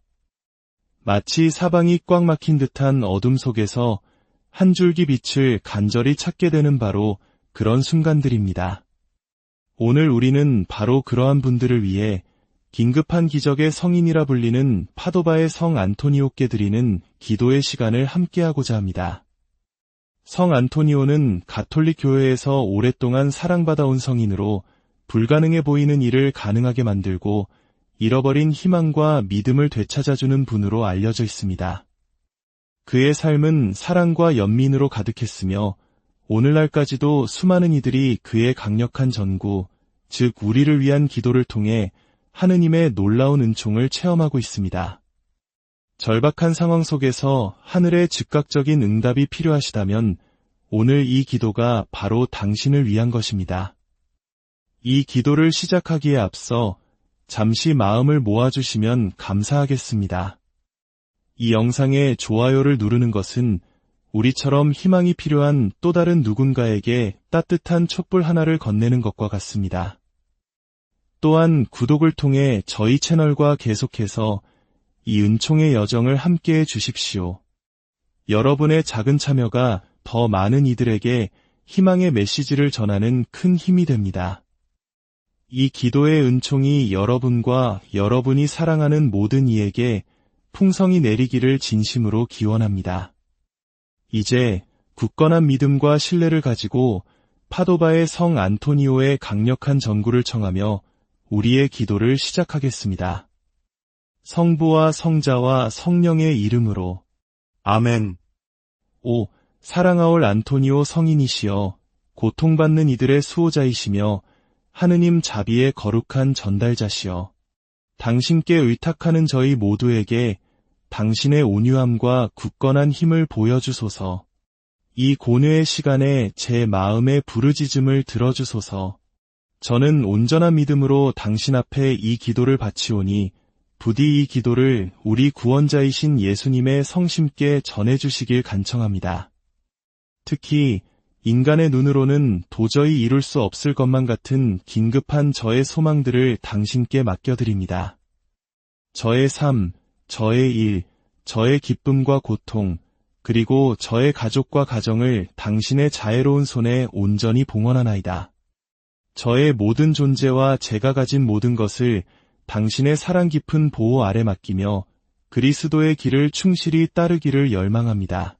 마치 사방이 꽉 막힌 듯한 어둠 속에서 한 줄기 빛을 간절히 찾게 되는 바로 그런 순간들입니다. 오늘 우리는 바로 그러한 분들을 위해 긴급한 기적의 성인이라 불리는 파도바의 성 안토니오께 드리는 기도의 시간을 함께하고자 합니다. 성 안토니오는 가톨릭 교회에서 오랫동안 사랑받아온 성인으로 불가능해 보이는 일을 가능하게 만들고 잃어버린 희망과 믿음을 되찾아주는 분으로 알려져 있습니다. 그의 삶은 사랑과 연민으로 가득했으며 오늘날까지도 수많은 이들이 그의 강력한 전구, 즉 우리를 위한 기도를 통해 하느님의 놀라운 은총을 체험하고 있습니다. 절박한 상황 속에서 하늘의 즉각적인 응답이 필요하시다면 오늘 이 기도가 바로 당신을 위한 것입니다. 이 기도를 시작하기에 앞서 잠시 마음을 모아주시면 감사하겠습니다. 이 영상에 좋아요를 누르는 것은 우리처럼 희망이 필요한 또 다른 누군가에게 따뜻한 촛불 하나를 건네는 것과 같습니다. 또한 구독을 통해 저희 채널과 계속해서 이 은총의 여정을 함께해 주십시오. 여러분의 작은 참여가 더 많은 이들에게 희망의 메시지를 전하는 큰 힘이 됩니다. 이 기도의 은총이 여러분과 여러분이 사랑하는 모든 이에게 풍성히 내리기를 진심으로 기원합니다. 이제 굳건한 믿음과 신뢰를 가지고 파도바의 성 안토니오의 강력한 전구를 청하며 우리의 기도를 시작하겠습니다. 성부와 성자와 성령의 이름으로 아멘. 오, 사랑하올 안토니오 성인이시여, 고통받는 이들의 수호자이시며 하느님 자비의 거룩한 전달자시여, 당신께 의탁하는 저희 모두에게 당신의 온유함과 굳건한 힘을 보여주소서. 이 고뇌의 시간에 제 마음의 부르짖음을 들어주소서. 저는 온전한 믿음으로 당신 앞에 이 기도를 바치오니 부디 이 기도를 우리 구원자이신 예수님의 성심께 전해주시길 간청합니다. 특히 인간의 눈으로는 도저히 이룰 수 없을 것만 같은 긴급한 저의 소망들을 당신께 맡겨드립니다. 저의 삶, 저의 일, 저의 기쁨과 고통, 그리고 저의 가족과 가정을 당신의 자애로운 손에 온전히 봉헌하나이다. 저의 모든 존재와 제가 가진 모든 것을 당신의 사랑 깊은 보호 아래 맡기며 그리스도의 길을 충실히 따르기를 열망합니다.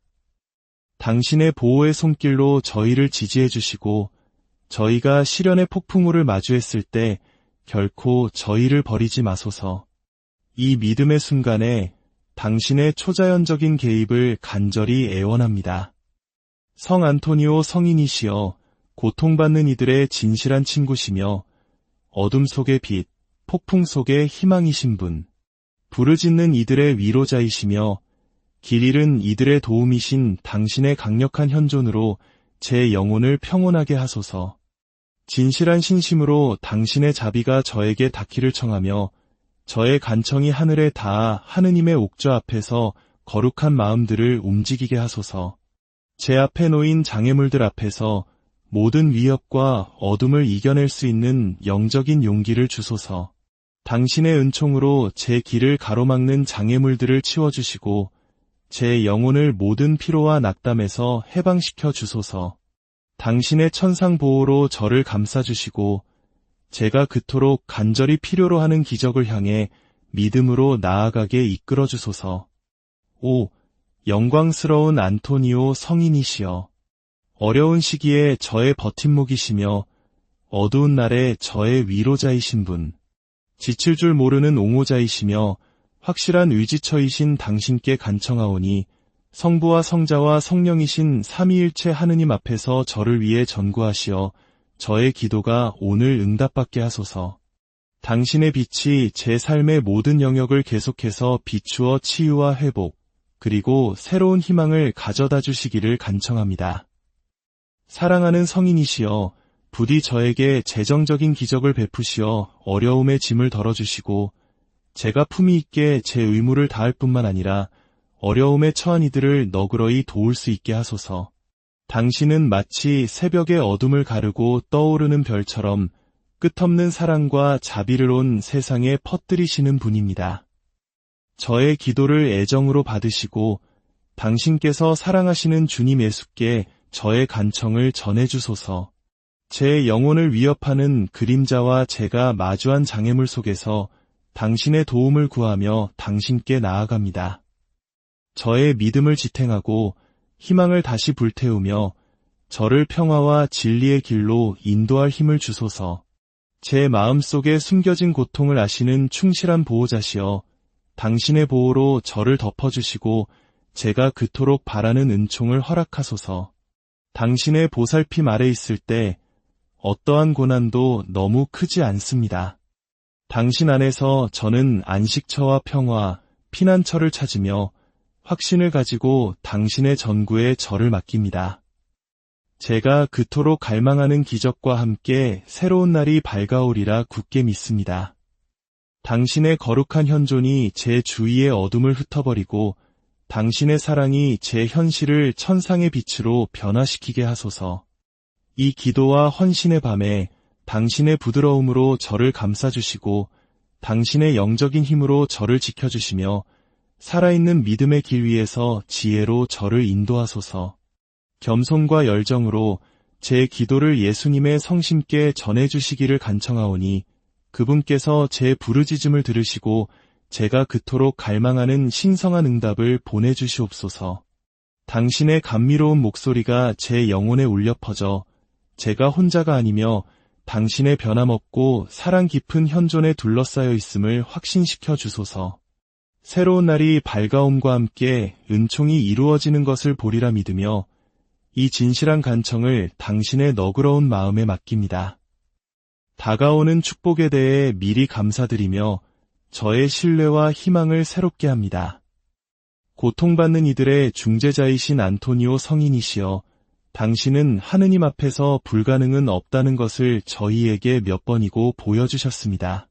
당신의 보호의 손길로 저희를 지지해 주시고 저희가 시련의 폭풍우를 마주했을 때 결코 저희를 버리지 마소서. 이 믿음의 순간에 당신의 초자연적인 개입을 간절히 애원합니다. 성 안토니오 성인이시여, 고통받는 이들의 진실한 친구시며 어둠 속의 빛, 폭풍 속의 희망이신 분, 부르짖는 이들의 위로자이시며 길 잃은 이들의 도움이신 당신의 강력한 현존으로 제 영혼을 평온하게 하소서. 진실한 신심으로 당신의 자비가 저에게 닿기를 청하며 저의 간청이 하늘에 닿아 하느님의 옥좌 앞에서 거룩한 마음들을 움직이게 하소서. 제 앞에 놓인 장애물들 앞에서 모든 위협과 어둠을 이겨낼 수 있는 영적인 용기를 주소서. 당신의 은총으로 제 길을 가로막는 장애물들을 치워주시고 제 영혼을 모든 피로와 낙담에서 해방시켜 주소서. 당신의 천상 보호로 저를 감싸주시고 제가 그토록 간절히 필요로 하는 기적을 향해 믿음으로 나아가게 이끌어 주소서. 오, 영광스러운 안토니오 성인이시여. 어려운 시기에 저의 버팀목이시며 어두운 날에 저의 위로자이신 분. 지칠 줄 모르는 옹호자이시며 확실한 의지처이신 당신께 간청하오니 성부와 성자와 성령이신 삼위일체 하느님 앞에서 저를 위해 전구하시어 저의 기도가 오늘 응답받게 하소서. 당신의 빛이 제 삶의 모든 영역을 계속해서 비추어 치유와 회복, 그리고 새로운 희망을 가져다 주시기를 간청합니다. 사랑하는 성인이시여, 부디 저에게 재정적인 기적을 베푸시어 어려움의 짐을 덜어주시고 제가 품위 있게 제 의무를 다할 뿐만 아니라 어려움에 처한 이들을 너그러이 도울 수 있게 하소서. 당신은 마치 새벽의 어둠을 가르고 떠오르는 별처럼 끝없는 사랑과 자비를 온 세상에 퍼뜨리시는 분입니다. 저의 기도를 애정으로 받으시고 당신께서 사랑하시는 주님 예수께 저의 간청을 전해주소서. 제 영혼을 위협하는 그림자와 제가 마주한 장애물 속에서 당신의 도움을 구하며 당신께 나아갑니다. 저의 믿음을 지탱하고 희망을 다시 불태우며 저를 평화와 진리의 길로 인도할 힘을 주소서. 제 마음속에 숨겨진 고통을 아시는 충실한 보호자시여, 당신의 보호로 저를 덮어주시고 제가 그토록 바라는 은총을 허락하소서. 당신의 보살핌 아래 있을 때 어떠한 고난도 너무 크지 않습니다. 당신 안에서 저는 안식처와 평화, 피난처를 찾으며 확신을 가지고 당신의 전구에 저를 맡깁니다. 제가 그토록 갈망하는 기적과 함께 새로운 날이 밝아오리라 굳게 믿습니다. 당신의 거룩한 현존이 제 주위의 어둠을 흩어버리고 당신의 사랑이 제 현실을 천상의 빛으로 변화시키게 하소서. 이 기도와 헌신의 밤에 당신의 부드러움으로 저를 감싸주시고 당신의 영적인 힘으로 저를 지켜주시며 살아있는 믿음의 길 위에서 지혜로 저를 인도하소서. 겸손과 열정으로 제 기도를 예수님의 성심께 전해주시기를 간청하오니 그분께서 제 부르짖음을 들으시고 제가 그토록 갈망하는 신성한 응답을 보내주시옵소서. 당신의 감미로운 목소리가 제 영혼에 울려 퍼져 제가 혼자가 아니며 당신의 변함없고 사랑 깊은 현존에 둘러싸여 있음을 확신시켜 주소서. 새로운 날이 밝아옴과 함께 은총이 이루어지는 것을 보리라 믿으며 이 진실한 간청을 당신의 너그러운 마음에 맡깁니다. 다가오는 축복에 대해 미리 감사드리며 저의 신뢰와 희망을 새롭게 합니다. 고통받는 이들의 중재자이신 안토니오 성인이시여, 당신은 하느님 앞에서 불가능은 없다는 것을 저희에게 몇 번이고 보여주셨습니다.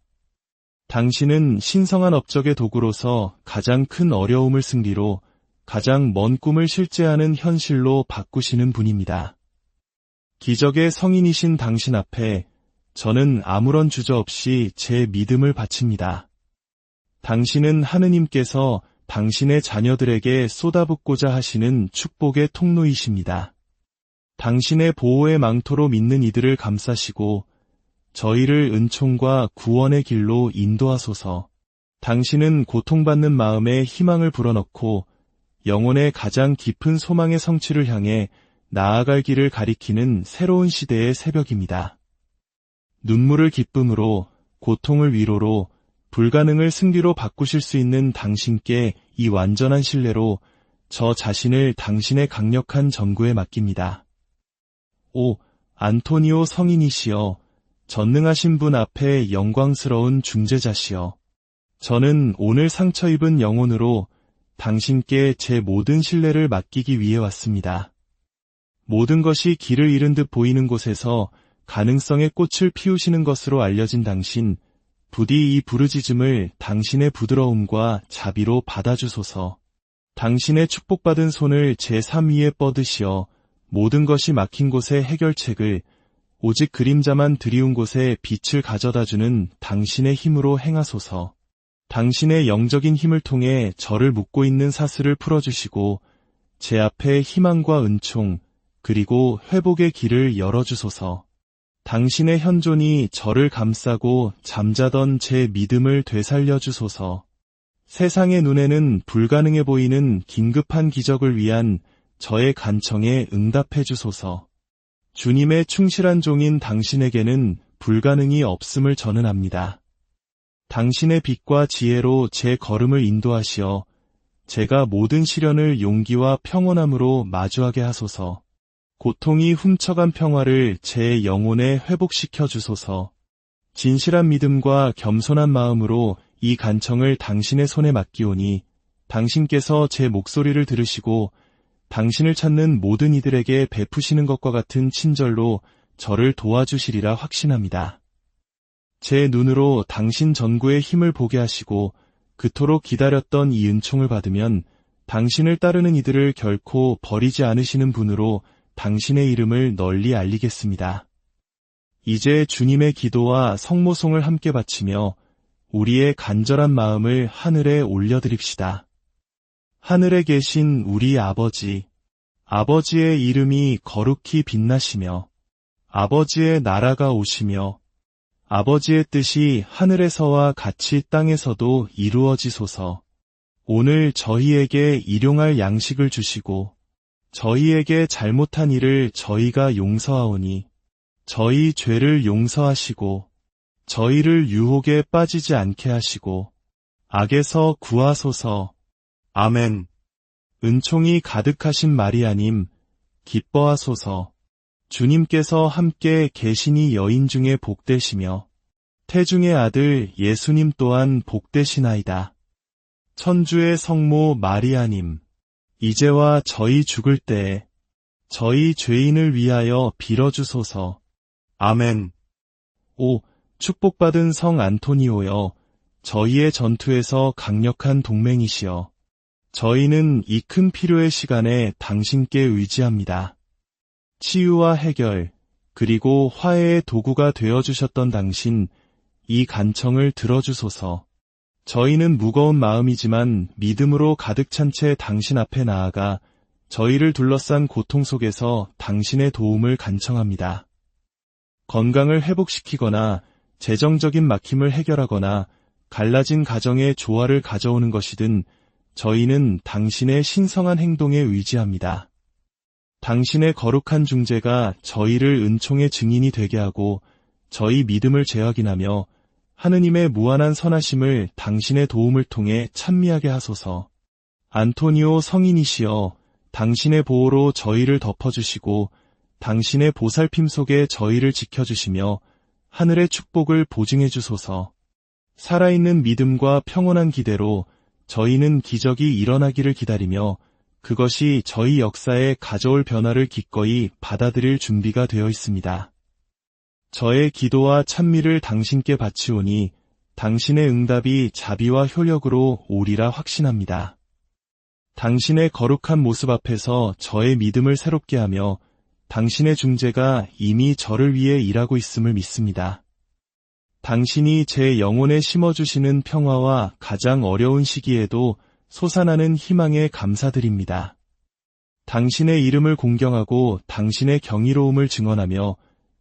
당신은 신성한 업적의 도구로서 가장 큰 어려움을 승리로 가장 먼 꿈을 실제하는 현실로 바꾸시는 분입니다. 기적의 성인이신 당신 앞에 저는 아무런 주저없이 제 믿음을 바칩니다. 당신은 하느님께서 당신의 자녀들에게 쏟아붓고자 하시는 축복의 통로이십니다. 당신의 보호의 망토로 믿는 이들을 감싸시고 저희를 은총과 구원의 길로 인도하소서. 당신은 고통받는 마음에 희망을 불어넣고 영혼의 가장 깊은 소망의 성취를 향해 나아갈 길을 가리키는 새로운 시대의 새벽입니다. 눈물을 기쁨으로, 고통을 위로로, 불가능을 승리로 바꾸실 수 있는 당신께 이 완전한 신뢰로 저 자신을 당신의 강력한 전구에 맡깁니다. 오, 안토니오 성인이시여, 전능하신 분 앞에 영광스러운 중재자시여, 저는 오늘 상처 입은 영혼으로 당신께 제 모든 신뢰를 맡기기 위해 왔습니다. 모든 것이 길을 잃은 듯 보이는 곳에서 가능성의 꽃을 피우시는 것으로 알려진 당신, 부디 이 부르짖음을 당신의 부드러움과 자비로 받아주소서. 당신의 축복받은 손을 제 삶 위에 뻗으시어 모든 것이 막힌 곳의 해결책을, 오직 그림자만 드리운 곳에 빛을 가져다주는 당신의 힘으로 행하소서. 당신의 영적인 힘을 통해 저를 묶고 있는 사슬을 풀어주시고 제 앞에 희망과 은총 그리고 회복의 길을 열어주소서. 당신의 현존이 저를 감싸고 잠자던 제 믿음을 되살려 주소서. 세상의 눈에는 불가능해 보이는 긴급한 기적을 위한 저의 간청에 응답해 주소서. 주님의 충실한 종인 당신에게는 불가능이 없음을 저는 압니다. 당신의 빛과 지혜로 제 걸음을 인도하시어 제가 모든 시련을 용기와 평온함으로 마주하게 하소서. 고통이 훔쳐간 평화를 제 영혼에 회복시켜 주소서. 진실한 믿음과 겸손한 마음으로 이 간청을 당신의 손에 맡기오니 당신께서 제 목소리를 들으시고 당신을 찾는 모든 이들에게 베푸시는 것과 같은 친절로 저를 도와주시리라 확신합니다. 제 눈으로 당신 전구의 힘을 보게 하시고 그토록 기다렸던 이 은총을 받으면 당신을 따르는 이들을 결코 버리지 않으시는 분으로 당신의 이름을 널리 알리겠습니다. 이제 주님의 기도와 성모송을 함께 바치며 우리의 간절한 마음을 하늘에 올려드립시다. 하늘에 계신 우리 아버지, 아버지의 이름이 거룩히 빛나시며 아버지의 나라가 오시며 아버지의 뜻이 하늘에서와 같이 땅에서도 이루어지소서. 오늘 저희에게 일용할 양식을 주시고 저희에게 잘못한 일을 저희가 용서하오니 저희 죄를 용서하시고 저희를 유혹에 빠지지 않게 하시고 악에서 구하소서. 아멘. 은총이 가득하신 마리아님, 기뻐하소서. 주님께서 함께 계시니 여인 중에 복되시며 태중의 아들 예수님 또한 복되시나이다. 천주의 성모 마리아님, 이제와 저희 죽을 때에 저희 죄인을 위하여 빌어주소서. 아멘. 오, 축복받은 성 안토니오여, 저희의 전투에서 강력한 동맹이시여, 저희는 이 큰 필요의 시간에 당신께 의지합니다. 치유와 해결, 그리고 화해의 도구가 되어주셨던 당신, 이 간청을 들어주소서. 저희는 무거운 마음이지만 믿음으로 가득 찬 채 당신 앞에 나아가 저희를 둘러싼 고통 속에서 당신의 도움을 간청합니다. 건강을 회복시키거나 재정적인 막힘을 해결하거나 갈라진 가정의 조화를 가져오는 것이든 저희는 당신의 신성한 행동에 의지합니다. 당신의 거룩한 중재가 저희를 은총의 증인이 되게 하고 저희 믿음을 재확인하며 하느님의 무한한 선하심을 당신의 도움을 통해 찬미하게 하소서. 안토니오 성인이시여, 당신의 보호로 저희를 덮어주시고 당신의 보살핌 속에 저희를 지켜주시며 하늘의 축복을 보증해 주소서. 살아있는 믿음과 평온한 기대로 저희는 기적이 일어나기를 기다리며 그것이 저희 역사에 가져올 변화를 기꺼이 받아들일 준비가 되어 있습니다. 저의 기도와 찬미를 당신께 바치오니 당신의 응답이 자비와 효력으로 오리라 확신합니다. 당신의 거룩한 모습 앞에서 저의 믿음을 새롭게 하며 당신의 중재가 이미 저를 위해 일하고 있음을 믿습니다. 당신이 제 영혼에 심어주시는 평화와 가장 어려운 시기에도 솟아나는 희망에 감사드립니다. 당신의 이름을 공경하고 당신의 경이로움을 증언하며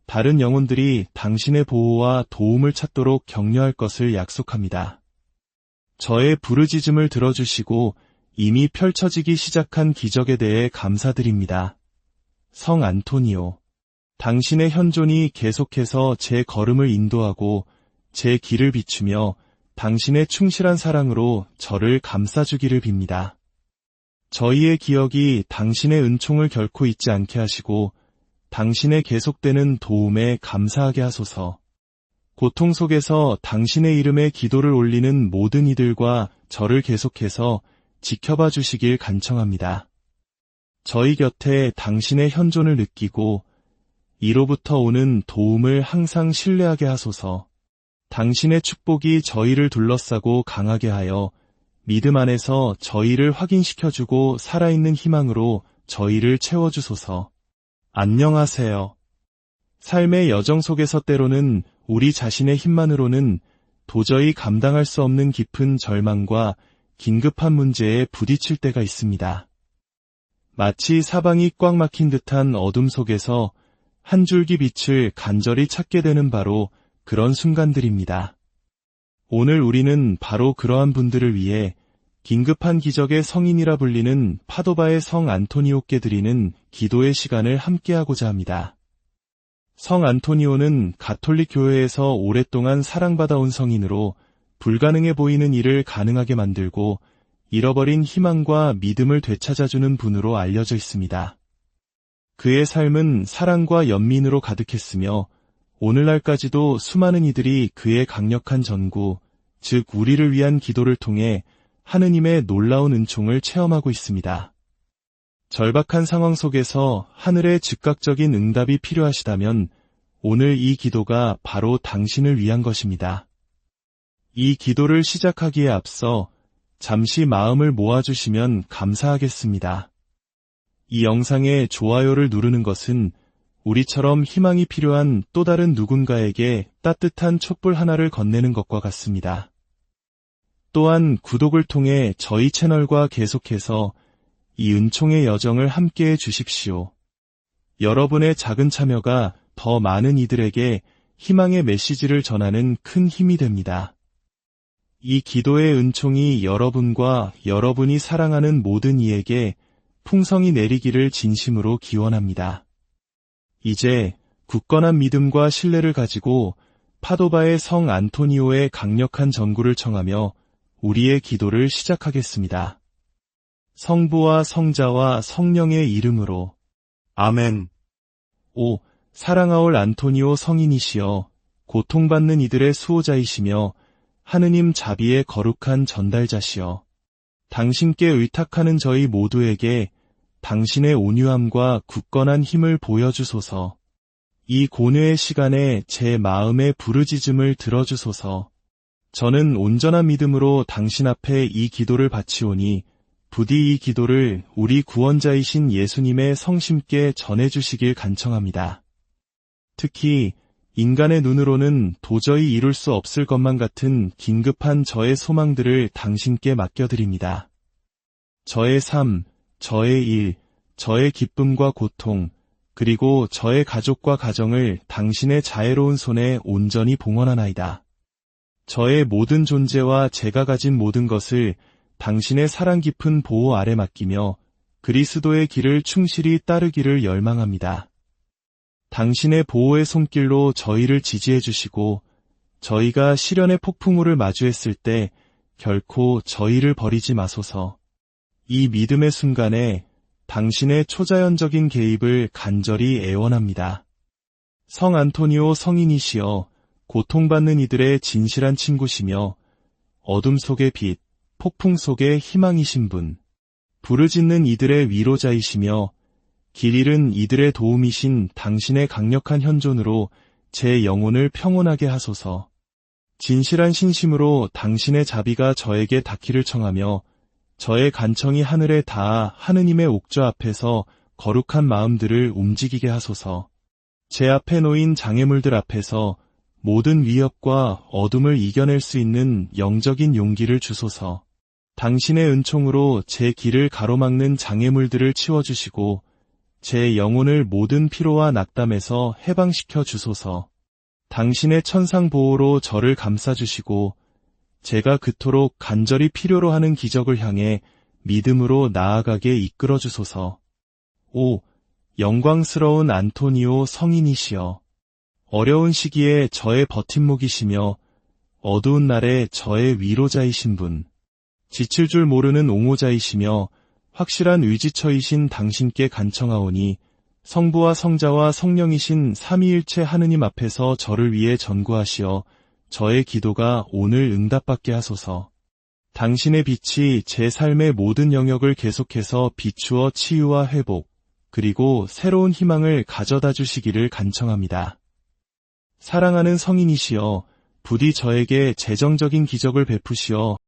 다른 영혼들이 당신의 보호와 도움을 찾도록 격려할 것을 약속합니다. 저의 부르짖음을 들어주시고 이미 펼쳐지기 시작한 기적에 대해 감사드립니다. 성 안토니오, 당신의 현존이 계속해서 제 걸음을 인도하고 제 길을 비추며 당신의 충실한 사랑으로 저를 감싸주기를 빕니다. 저희의 기억이 당신의 은총을 결코 잊지 않게 하시고 당신의 계속되는 도움에 감사하게 하소서. 고통 속에서 당신의 이름에 기도를 올리는 모든 이들과 저를 계속해서 지켜봐 주시길 간청합니다. 저희 곁에 당신의 현존을 느끼고 이로부터 오는 도움을 항상 신뢰하게 하소서. 당신의 축복이 저희를 둘러싸고 강하게 하여 믿음 안에서 저희를 확인시켜주고 살아있는 희망으로 저희를 채워주소서. 안녕하세요. 삶의 여정 속에서 때로는 우리 자신의 힘만으로는 도저히 감당할 수 없는 깊은 절망과 긴급한 문제에 부딪힐 때가 있습니다. 마치 사방이 꽉 막힌 듯한 어둠 속에서 한 줄기 빛을 간절히 찾게 되는 바로 그런 순간들입니다. 오늘 우리는 바로 그러한 분들을 위해 긴급한 기적의 성인이라 불리는 파도바의 성 안토니오께 드리는 기도의 시간을 함께하고자 합니다. 성 안토니오는 가톨릭 교회에서 오랫동안 사랑받아온 성인으로 불가능해 보이는 일을 가능하게 만들고 잃어버린 희망과 믿음을 되찾아주는 분으로 알려져 있습니다. 그의 삶은 사랑과 연민으로 가득했으며 오늘날까지도 수많은 이들이 그의 강력한 전구, 즉 우리를 위한 기도를 통해 하느님의 놀라운 은총을 체험하고 있습니다. 절박한 상황 속에서 하늘의 즉각적인 응답이 필요하시다면 오늘 이 기도가 바로 당신을 위한 것입니다. 이 기도를 시작하기에 앞서 잠시 마음을 모아주시면 감사하겠습니다. 이 영상에 좋아요를 누르는 것은 우리처럼 희망이 필요한 또 다른 누군가에게 따뜻한 촛불 하나를 건네는 것과 같습니다. 또한 구독을 통해 저희 채널과 계속해서 이 은총의 여정을 함께해 주십시오. 여러분의 작은 참여가 더 많은 이들에게 희망의 메시지를 전하는 큰 힘이 됩니다. 이 기도의 은총이 여러분과 여러분이 사랑하는 모든 이에게 풍성히 내리기를 진심으로 기원합니다. 이제 굳건한 믿음과 신뢰를 가지고 파도바의 성 안토니오의 강력한 전구를 청하며 우리의 기도를 시작하겠습니다. 성부와 성자와 성령의 이름으로 아멘. 오, 사랑하올 안토니오 성인이시여, 고통받는 이들의 수호자이시며 하느님 자비의 거룩한 전달자시여, 당신께 의탁하는 저희 모두에게 당신의 온유함과 굳건한 힘을 보여주소서. 이 고뇌의 시간에 제 마음의 부르짖음을 들어주소서. 저는 온전한 믿음으로 당신 앞에 이 기도를 바치오니 부디 이 기도를 우리 구원자이신 예수님의 성심께 전해주시길 간청합니다. 특히 인간의 눈으로는 도저히 이룰 수 없을 것만 같은 긴급한 저의 소망들을 당신께 맡겨드립니다. 저의 삶, 저의 일, 저의 기쁨과 고통, 그리고 저의 가족과 가정을 당신의 자애로운 손에 온전히 봉헌하나이다. 저의 모든 존재와 제가 가진 모든 것을 당신의 사랑 깊은 보호 아래 맡기며 그리스도의 길을 충실히 따르기를 열망합니다. 당신의 보호의 손길로 저희를 지지해 주시고 저희가 시련의 폭풍우를 마주했을 때 결코 저희를 버리지 마소서. 이 믿음의 순간에 당신의 초자연적인 개입을 간절히 애원합니다. 성 안토니오 성인이시여, 고통받는 이들의 진실한 친구시며 어둠 속의 빛, 폭풍 속의 희망이신 분, 부르짖는 이들의 위로자이시며 길 잃은 이들의 도움이신 당신의 강력한 현존으로 제 영혼을 평온하게 하소서. 진실한 신심으로 당신의 자비가 저에게 닿기를 청하며 저의 간청이 하늘에 닿아 하느님의 옥좌 앞에서 거룩한 마음들을 움직이게 하소서. 제 앞에 놓인 장애물들 앞에서 모든 위협과 어둠을 이겨낼 수 있는 영적인 용기를 주소서. 당신의 은총으로 제 길을 가로막는 장애물들을 치워주시고 제 영혼을 모든 피로와 낙담에서 해방시켜 주소서. 당신의 천상 보호로 저를 감싸주시고 제가 그토록 간절히 필요로 하는 기적을 향해 믿음으로 나아가게 이끌어 주소서. 오, 영광스러운 안토니오 성인이시여, 어려운 시기에 저의 버팀목이시며 어두운 날에 저의 위로자이신 분, 지칠 줄 모르는 옹호자이시며 확실한 의지처이신 당신께 간청하오니 성부와 성자와 성령이신 삼위일체 하느님 앞에서 저를 위해 전구하시어 저의 기도가 오늘 응답받게 하소서. 당신의 빛이 제 삶의 모든 영역을 계속해서 비추어 치유와 회복, 그리고 새로운 희망을 가져다 주시기를 간청합니다. 사랑하는 성인이시여, 부디 저에게 재정적인 기적을 베푸시어